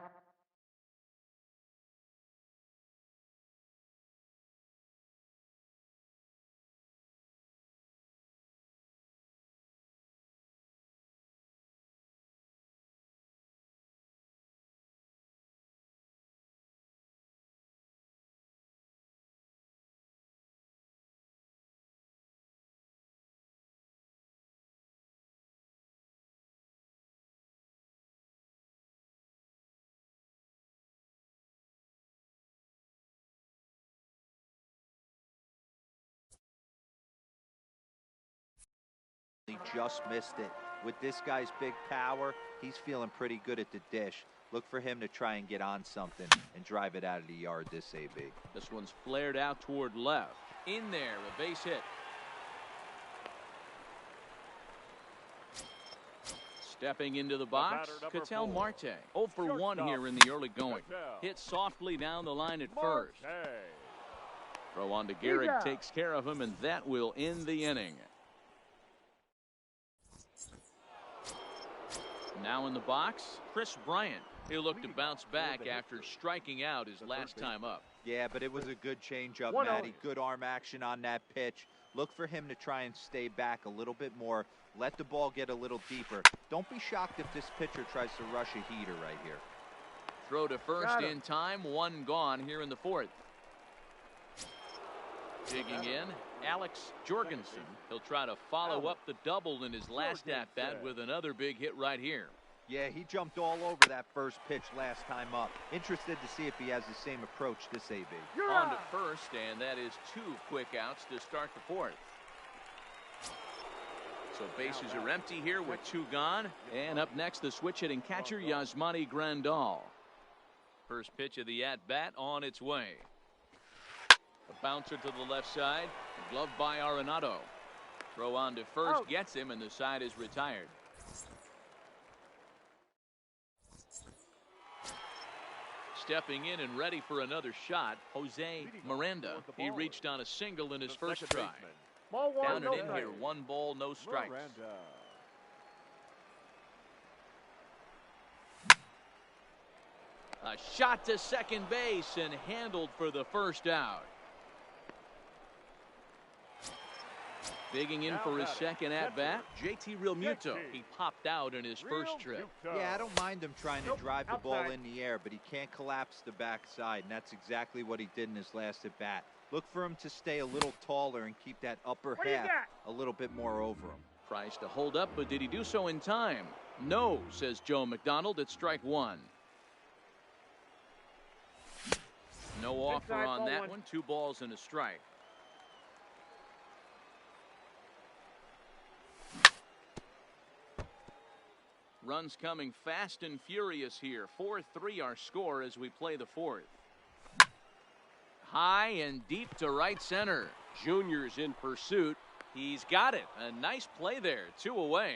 He just missed it. With this guy's big power, he's feeling pretty good at the dish. Look for him to try and get on something and drive it out of the yard this AB. This one's flared out toward left. In there, a base hit. Stepping into the box, Ketel Marte. 0 for 1 here in the early going. Hit softly down the line at first. Throw on to Gehrig, takes care of him, and that will end the inning. Now in the box, Chris Bryant. He'll look to bounce back after striking out his last time up. Yeah, but it was a good changeup, Matty. Good arm action on that pitch. Look for him to try and stay back a little bit more. Let the ball get a little deeper. Don't be shocked if this pitcher tries to rush a heater right here. Throw to first in time. 1 gone here in the 4th. Digging in, Alex Jorgensen. He'll try to follow up the double in his last at-bat with another big hit right here. Yeah, he jumped all over that first pitch last time up. Interested to see if he has the same approach this AB. On to first, and that is 2 quick outs to start the 4th. So bases are empty here with 2 gone. And up next, the switch-hitting catcher, Yasmani Grandal. First pitch of the at-bat on its way. A bouncer to the left side, gloved by Arenado. Throw on to first, gets him, and the side is retired. Stepping in and ready for another shot, Jose Miranda. He reached on a single in his first try. Down and in here, 1 ball, no strikes. A shot to second base and handled for the first out. Digging in for his second at-bat, JT Realmuto. He popped out in his first trip. Yeah, I don't mind him trying to drive the ball in the air, but he can't collapse the backside, and that's exactly what he did in his last at-bat. Look for him to stay a little taller and keep that upper half a little bit more over him. Tries to hold up, but did he do so in time? No, says Joe McDonald at strike 1. No offer on that one. 2 balls and a strike. Runs coming fast and furious here. 4-3 our score as we play the 4th. High and deep to right center. Junior's in pursuit. He's got it. A nice play there. 2 away.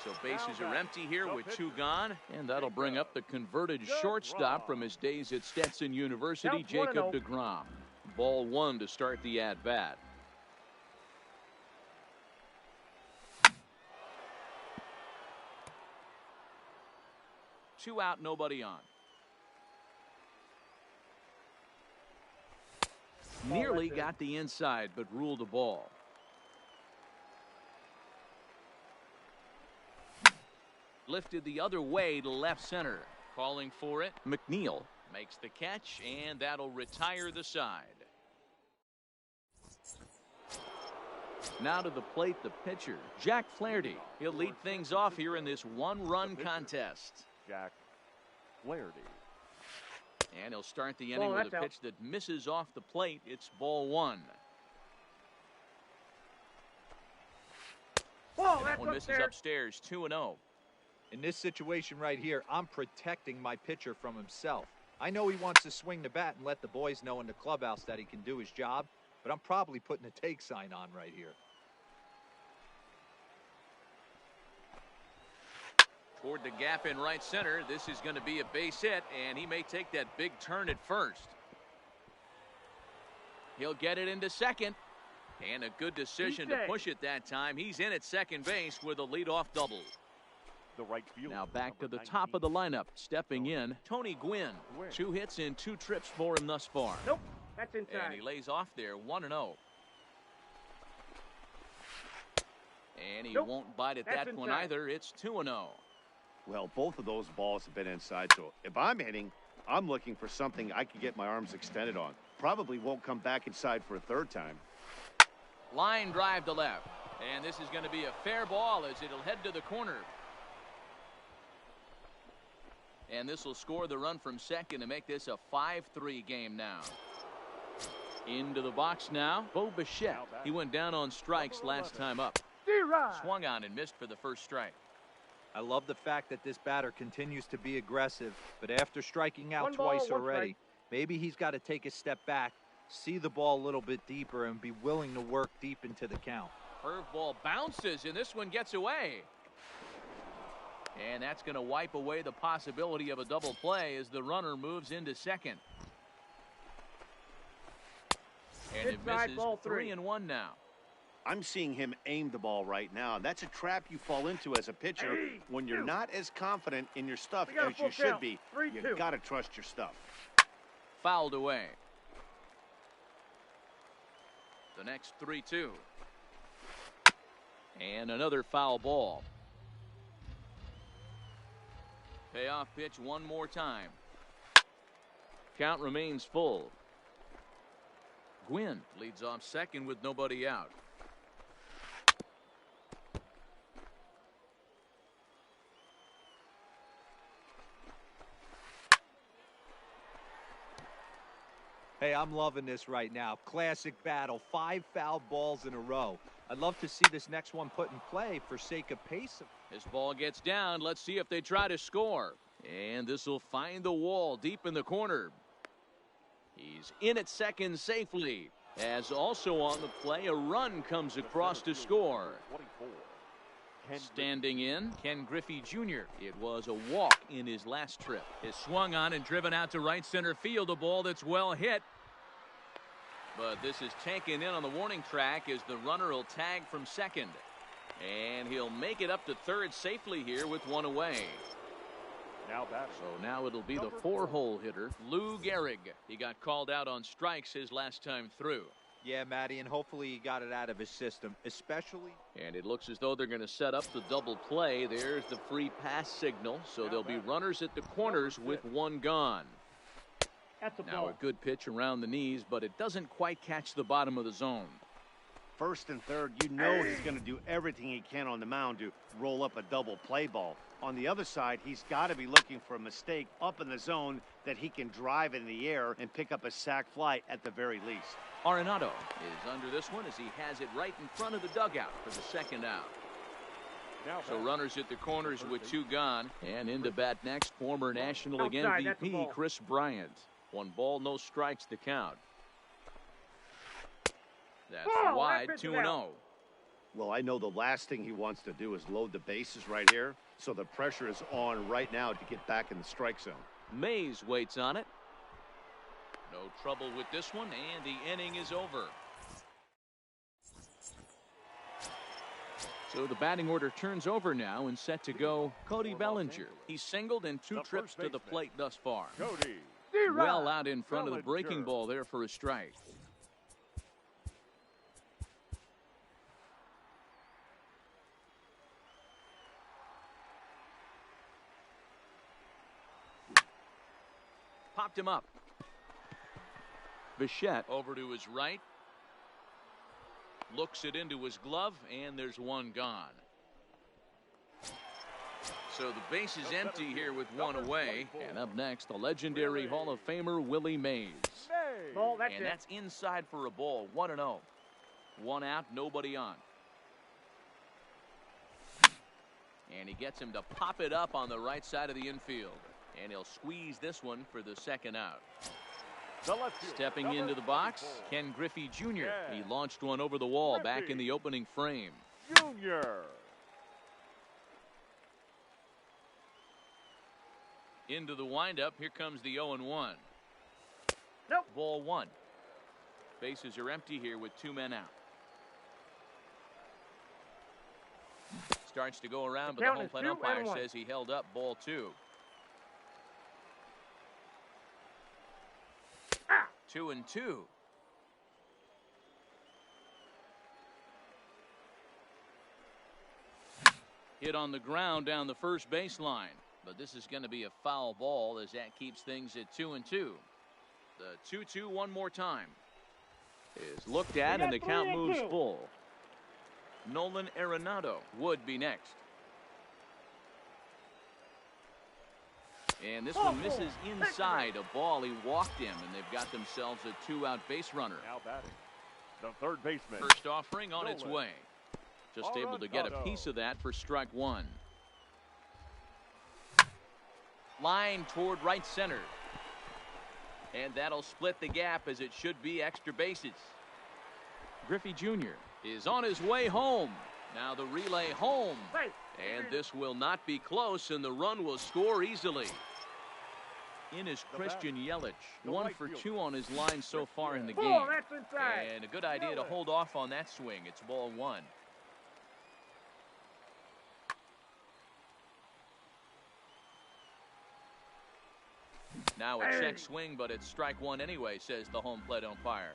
So bases are empty here with 2 gone. And that'll bring up the converted shortstop from his days at Stetson University, Jacob deGrom. Ball 1 to start the at-bat. Two out, nobody on. Nearly got the inside, but ruled the ball. Lifted the other way to left center. Calling for it, McNeil makes the catch, and that'll retire the side. Now to the plate, the pitcher, Jack Flaherty. He'll lead things off here in this 1-run contest. Jack Flaherty. And he'll start the inning with a pitch that misses off the plate. It's ball one. Oh, and that one misses upstairs, 2-0. In this situation right here, I'm protecting my pitcher from himself. I know he wants to swing the bat and let the boys know in the clubhouse that he can do his job, but I'm probably putting a take sign on right here. Toward the gap in right center. This is going to be a base hit, and he may take that big turn at first. He'll get it into second. And a good decision to push it that time. He's in at second base with a leadoff double. The right fielder. Now back to the top of the lineup. Stepping in, Tony Gwynn. 2 hits in 2 trips for him thus far. Nope, that's inside. And he lays off there, 1-0. And he won't bite at that one either. It's 2-0. Well, both of those balls have been inside, so if I'm hitting, I'm looking for something I can get my arms extended on. Probably won't come back inside for a third time. Line drive to left. And this is going to be a fair ball as it'll head to the corner. And this will score the run from second to make this a 5-3 game now. Into the box now, Bo Bichette. He went down on strikes last time up. Swung on and missed for the first strike. I love the fact that this batter continues to be aggressive, but after striking out twice already, maybe he's got to take a step back, see the ball a little bit deeper, and be willing to work deep into the count. Curveball bounces, and this one gets away. And that's going to wipe away the possibility of a double play as the runner moves into second. And it misses. 3-1 now. I'm seeing him aim the ball right now. That's a trap you fall into as a pitcher when you're not as confident in your stuff as you should be. You got to trust your stuff. Fouled away. The next 3-2. And another foul ball. Payoff pitch one more time. Count remains full. Gwynn leads off second with nobody out. Hey, I'm loving this right now. Classic battle. 5 foul balls in a row. I'd love to see this next one put in play for sake of pace. This ball gets down. Let's see if they try to score. And this will find the wall deep in the corner. He's in at second safely. As also on the play, a run comes across to score. Standing in, Ken Griffey Jr. It was a walk in his last trip. Is swung on and driven out to right center field. A ball that's well hit. But this is taken in on the warning track as the runner will tag from second. And he'll make it up to third safely here with one away. So now it'll be the 4-hole hitter, Lou Gehrig. He got called out on strikes his last time through. Yeah, Matty, and hopefully he got it out of his system, especially. And it looks as though they're going to set up the double play. There's the free pass signal. So there'll be runners at the corners with one gone. Now a good pitch around the knees, but it doesn't quite catch the bottom of the zone. First and third, you know he's going to do everything he can on the mound to roll up a double play ball. On the other side, he's got to be looking for a mistake up in the zone that he can drive in the air and pick up a sac fly at the very least. Arenado is under this one as he has it right in front of the dugout for the second out. So runners at the corners with 2 gone. And into bat next, former National League MVP Chris Bryant. 1 ball, no strikes to count. That's wide, 2-0. Well, I know the last thing he wants to do is load the bases right here, so the pressure is on right now to get back in the strike zone. Mays waits on it. No trouble with this one, and the inning is over. So the batting order turns over now and set to go Cody Bellinger. He's singled in 2 trips to the plate thus far. Cody. Well out in front of the breaking ball there for a strike. Popped him up. Bichette over to his right. Looks it into his glove, and there's one gone. So the base is empty here with one away. And up next, the legendary Hall of Famer Willie Mays. Ball, that's And it. that's inside for a ball, 1-0. One out, nobody on. And he gets him to pop it up on the right side of the infield. And he'll squeeze this one for the second out. Stepping into the box, Ken Griffey Jr. He launched one over the wall back in the opening frame. Junior. Into the windup, here comes the 0-1. Nope. Ball one. Bases are empty here with two men out. Starts to go around, but the home plate umpire says he held up ball two. 2-2. Hit on the ground down the first baseline, but this is going to be a foul ball as that keeps things at 2-2. The 2-2 one more time is looked at and the count moves full. Nolan Arenado would be next. And this one misses inside a ball he walked him, and they've got themselves a two-out base runner. Now batting, the third baseman. First offering on its way. Just able to get a piece of that for strike one. Line toward right center. And that'll split the gap as it should be extra bases. Griffey Jr. is on his way home. Now the relay home. And this will not be close, and the run will score easily. In is Christian Yelich. 1 for 2 on his line so far in the game. And a good idea to hold off on that swing. It's ball one. Now a check swing, but it's strike one anyway, says the home plate umpire.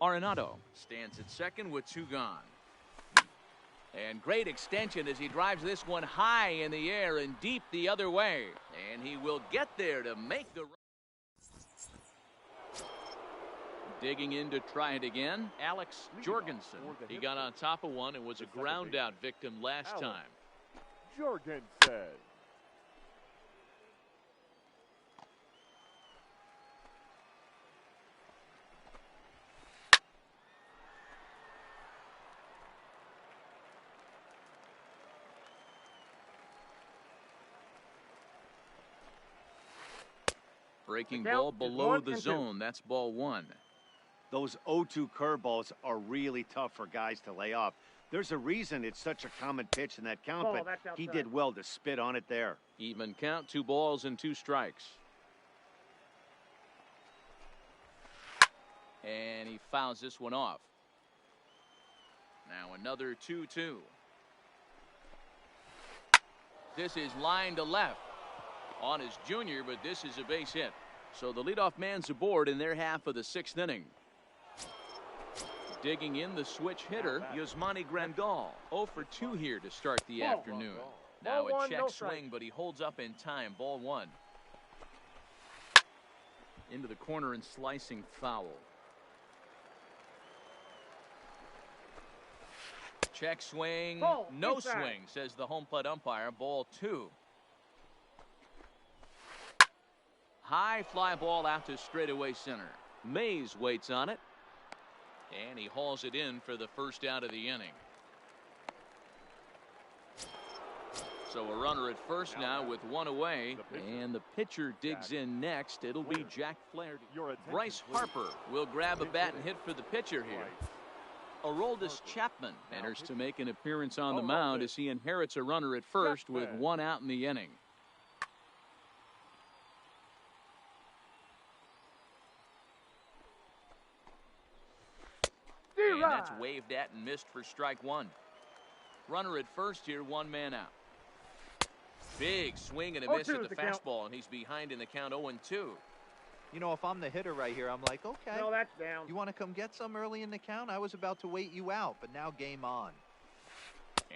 Arenado stands at second with two gone. And great extension as he drives this one high in the air and deep the other way. And he will get there to make the run. Digging in to try it again, Alex Jorgensen. He got on top of one and was a ground out victim last time. Jorgensen. Breaking ball below the zone. That's ball one. Those 0-2 curveballs are really tough for guys to lay off. There's a reason it's such a common pitch in that count, but he did well to spit on it there. Even count, 2 balls and 2 strikes. And he fouls this one off. Now another 2-2. This is line to left. On his junior, but this is a base hit. So the leadoff man's aboard in their half of the 6th inning. Digging in the switch hitter, Yasmani Grandal. 0 for 2 here to start the afternoon. Now a check swing, but he holds up in time. Ball one. Into the corner and slicing foul. Check swing, no swing, says the home plate umpire. Ball two. High fly ball out to straightaway center. Mays waits on it. And he hauls it in for the first out of the inning. So a runner at first now with one away. And the pitcher digs in next. It'll be Jack Flaherty. Bryce Harper will grab a bat and hit for the pitcher here. Aroldis Chapman enters to make an appearance on the mound as he inherits a runner at first with one out in the inning. And that's waved at and missed for strike one. Runner at first here, one man out. Big swing and a miss at the fastball, and he's behind in the count 0-2. You know, if I'm the hitter right here, I'm like, okay. No, that's down. You want to come get some early in the count? I was about to wait you out, but now game on.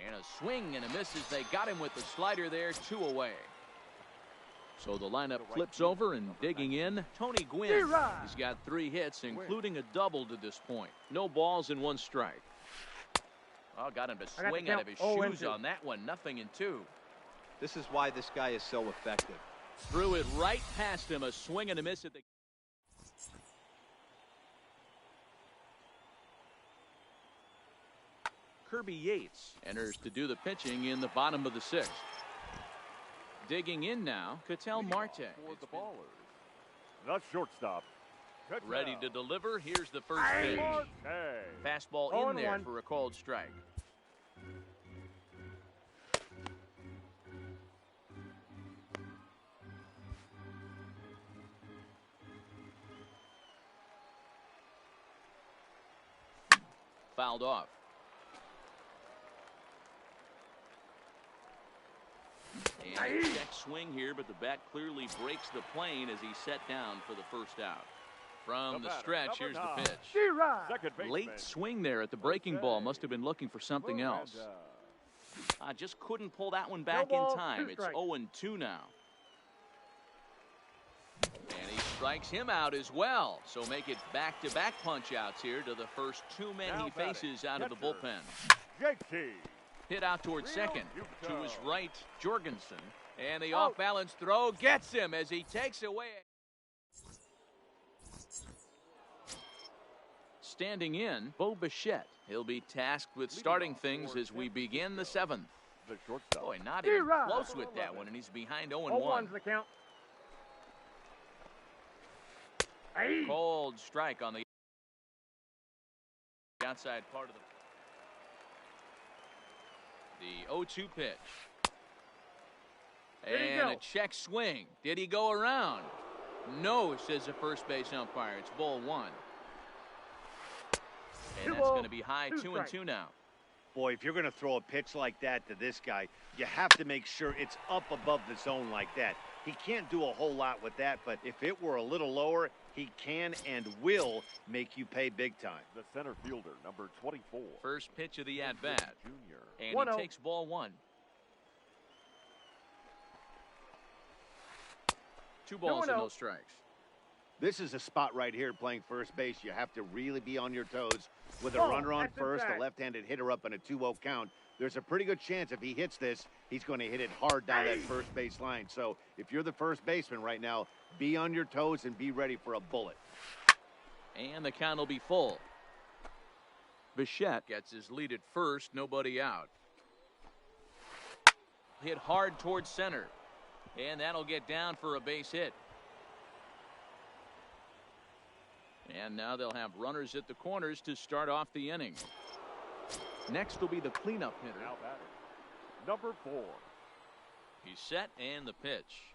And a swing and a miss as they got him with the slider there, 2 away. So the lineup flips over and digging in, Tony Gwynn. He's got 3 hits, including a double to this point. No balls and 1 strike. Oh, got him to swing out of his shoes on that one. 0-2. This is why this guy is so effective. Threw it right past him. A swing and a miss at the... Kirby Yates enters to do the pitching in the bottom of the 6th. Digging in now, Ketel Marte. For the ballers, the shortstop. Ready to deliver. Here's the first pitch. Fastball in there for a called strike. Fouled off. And a check swing here, but the bat clearly breaks the plane as he's set down for the first out. From the stretch, here's the pitch. Late swing there at the breaking ball. Must have been looking for something else. Just couldn't pull that one back in time. It's 0-2 now. And he strikes him out as well. So make it back-to-back punch-outs here to the first 2 men he faces out of the bullpen. Hit out towards second. To his right, Jorgensen. And the off-balance throw gets him as he takes away. Standing in, Bo Bichette. He'll be tasked with starting things as we begin the 7th. Boy, not even close with that one, and he's behind 0-1. The count. Cold strike on the outside part of the 0-2 pitch. And a check swing. Did he go around? No, says the first base umpire. It's ball 1. And that's going to be high 2-2 now. Boy, if you're going to throw a pitch like that to this guy, you have to make sure it's up above the zone like that. He can't do a whole lot with that, but if it were a little lower, he can and will make you pay big time. The center fielder, number 24. First pitch of the at-bat. And he takes ball 1. 2 balls and no strikes. This is a spot right here playing first base. You have to really be on your toes. With a runner on first, a left-handed hitter up on a 2-0 count, there's a pretty good chance if he hits this, he's going to hit it hard down that first base line. So if you're the first baseman right now, be on your toes and be ready for a bullet. And the count will be full. Bichette gets his lead at first, nobody out. Hit hard towards center. And that'll get down for a base hit. And now they'll have runners at the corners to start off the inning. Next will be the cleanup hitter. Now batting, number 4. He's set and the pitch.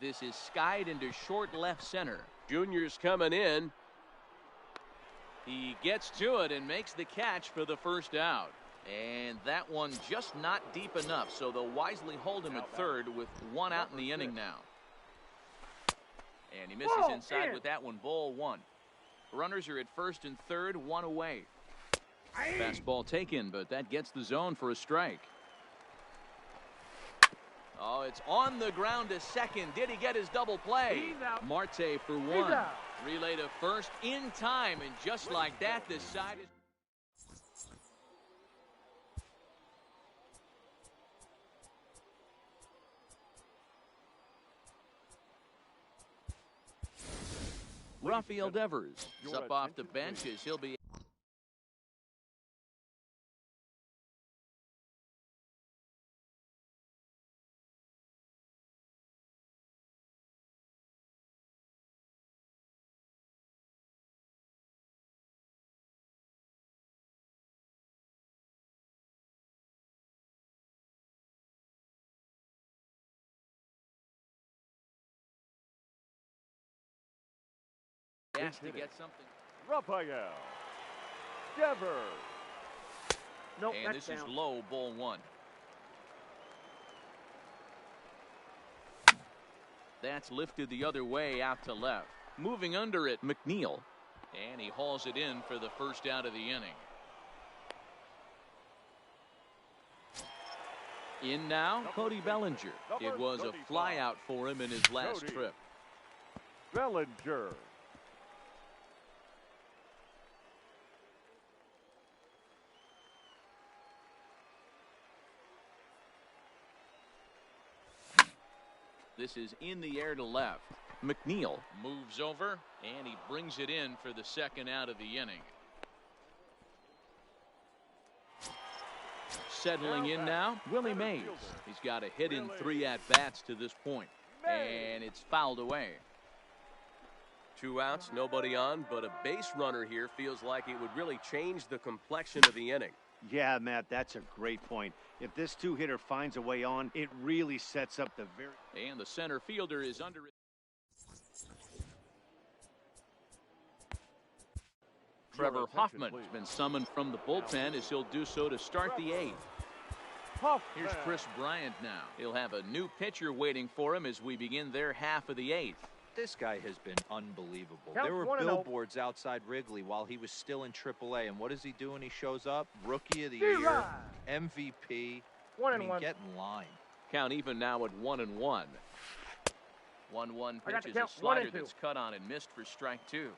This is skied into short left center. Junior's coming in. He gets to it and makes the catch for the first out. And that one just not deep enough, so they'll wisely hold him at third with 1 out in the inning now. And he misses inside with that one, ball 1. Runners are at first and third, 1 away. Fastball taken, but that gets the zone for a strike. Oh, it's on the ground to second. Did he get his double play? Marte for 1. Relay to first in time, and just like that, this side is... Rafael Devers is up off the bench as he'll be... Has to get something. Rafael Devers. Nope, and this is low, ball 1. That's lifted the other way out to left. Moving under it, McNeil. And he hauls it in for the first out of the inning. In now, Cody Bellinger. It was a flyout for him in his last trip. Bellinger. This is in the air to left. McNeil moves over, and he brings it in for the second out of the inning. Settling in now, Willie Mays. He's got a hit in 3 at-bats to this point, and it's fouled away. 2 outs, nobody on, but a base runner here feels like it would really change the complexion of the inning. Yeah, Matt, that's a great point. If this two-hitter finds a way on, it really sets up the very... And the center fielder is under it. Trevor Hoffman has been summoned from the bullpen as he'll do so to start the 8th. Here's Chris Bryant now. He'll have a new pitcher waiting for him as we begin their half of the 8th. This guy has been unbelievable. There were billboards outside Wrigley while he was still in AAA, and what does he do when he shows up? Rookie of the year, MVP. I mean, get in line. Count even now at 1-1. 1-1 pitch is a slider that's cut on and missed for strike 2.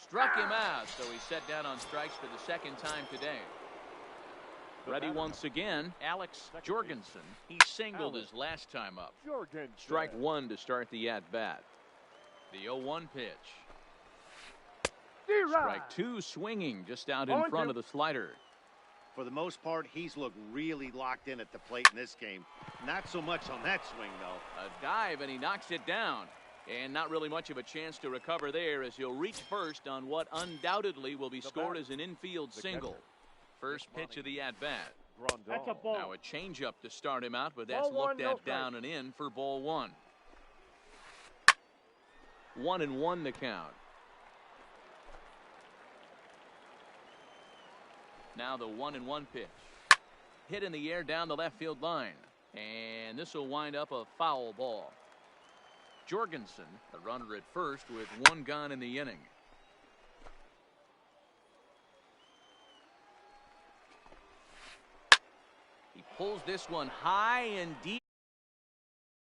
Struck him out, so he's set down on strikes for the second time today. Ready once again, Alex Jorgensen. He singled his last time up. Strike 1 to start the at-bat. The 0-1 pitch. Strike 2 swinging just out in front of the slider. For the most part, he's looked really locked in at the plate in this game. Not so much on that swing, though. A dive, and he knocks it down. And not really much of a chance to recover there as he'll reach first on what undoubtedly will be scored as an infield single. First pitch of the at-bat. That's a ball. Now a changeup to start him out, but that's looked at down and in for ball 1. 1-1 the count. Now the 1-1 pitch. Hit in the air down the left field line. And this will wind up a foul ball. Jorgensen, the runner at first with 1 gone in the inning. He pulls this one high and deep.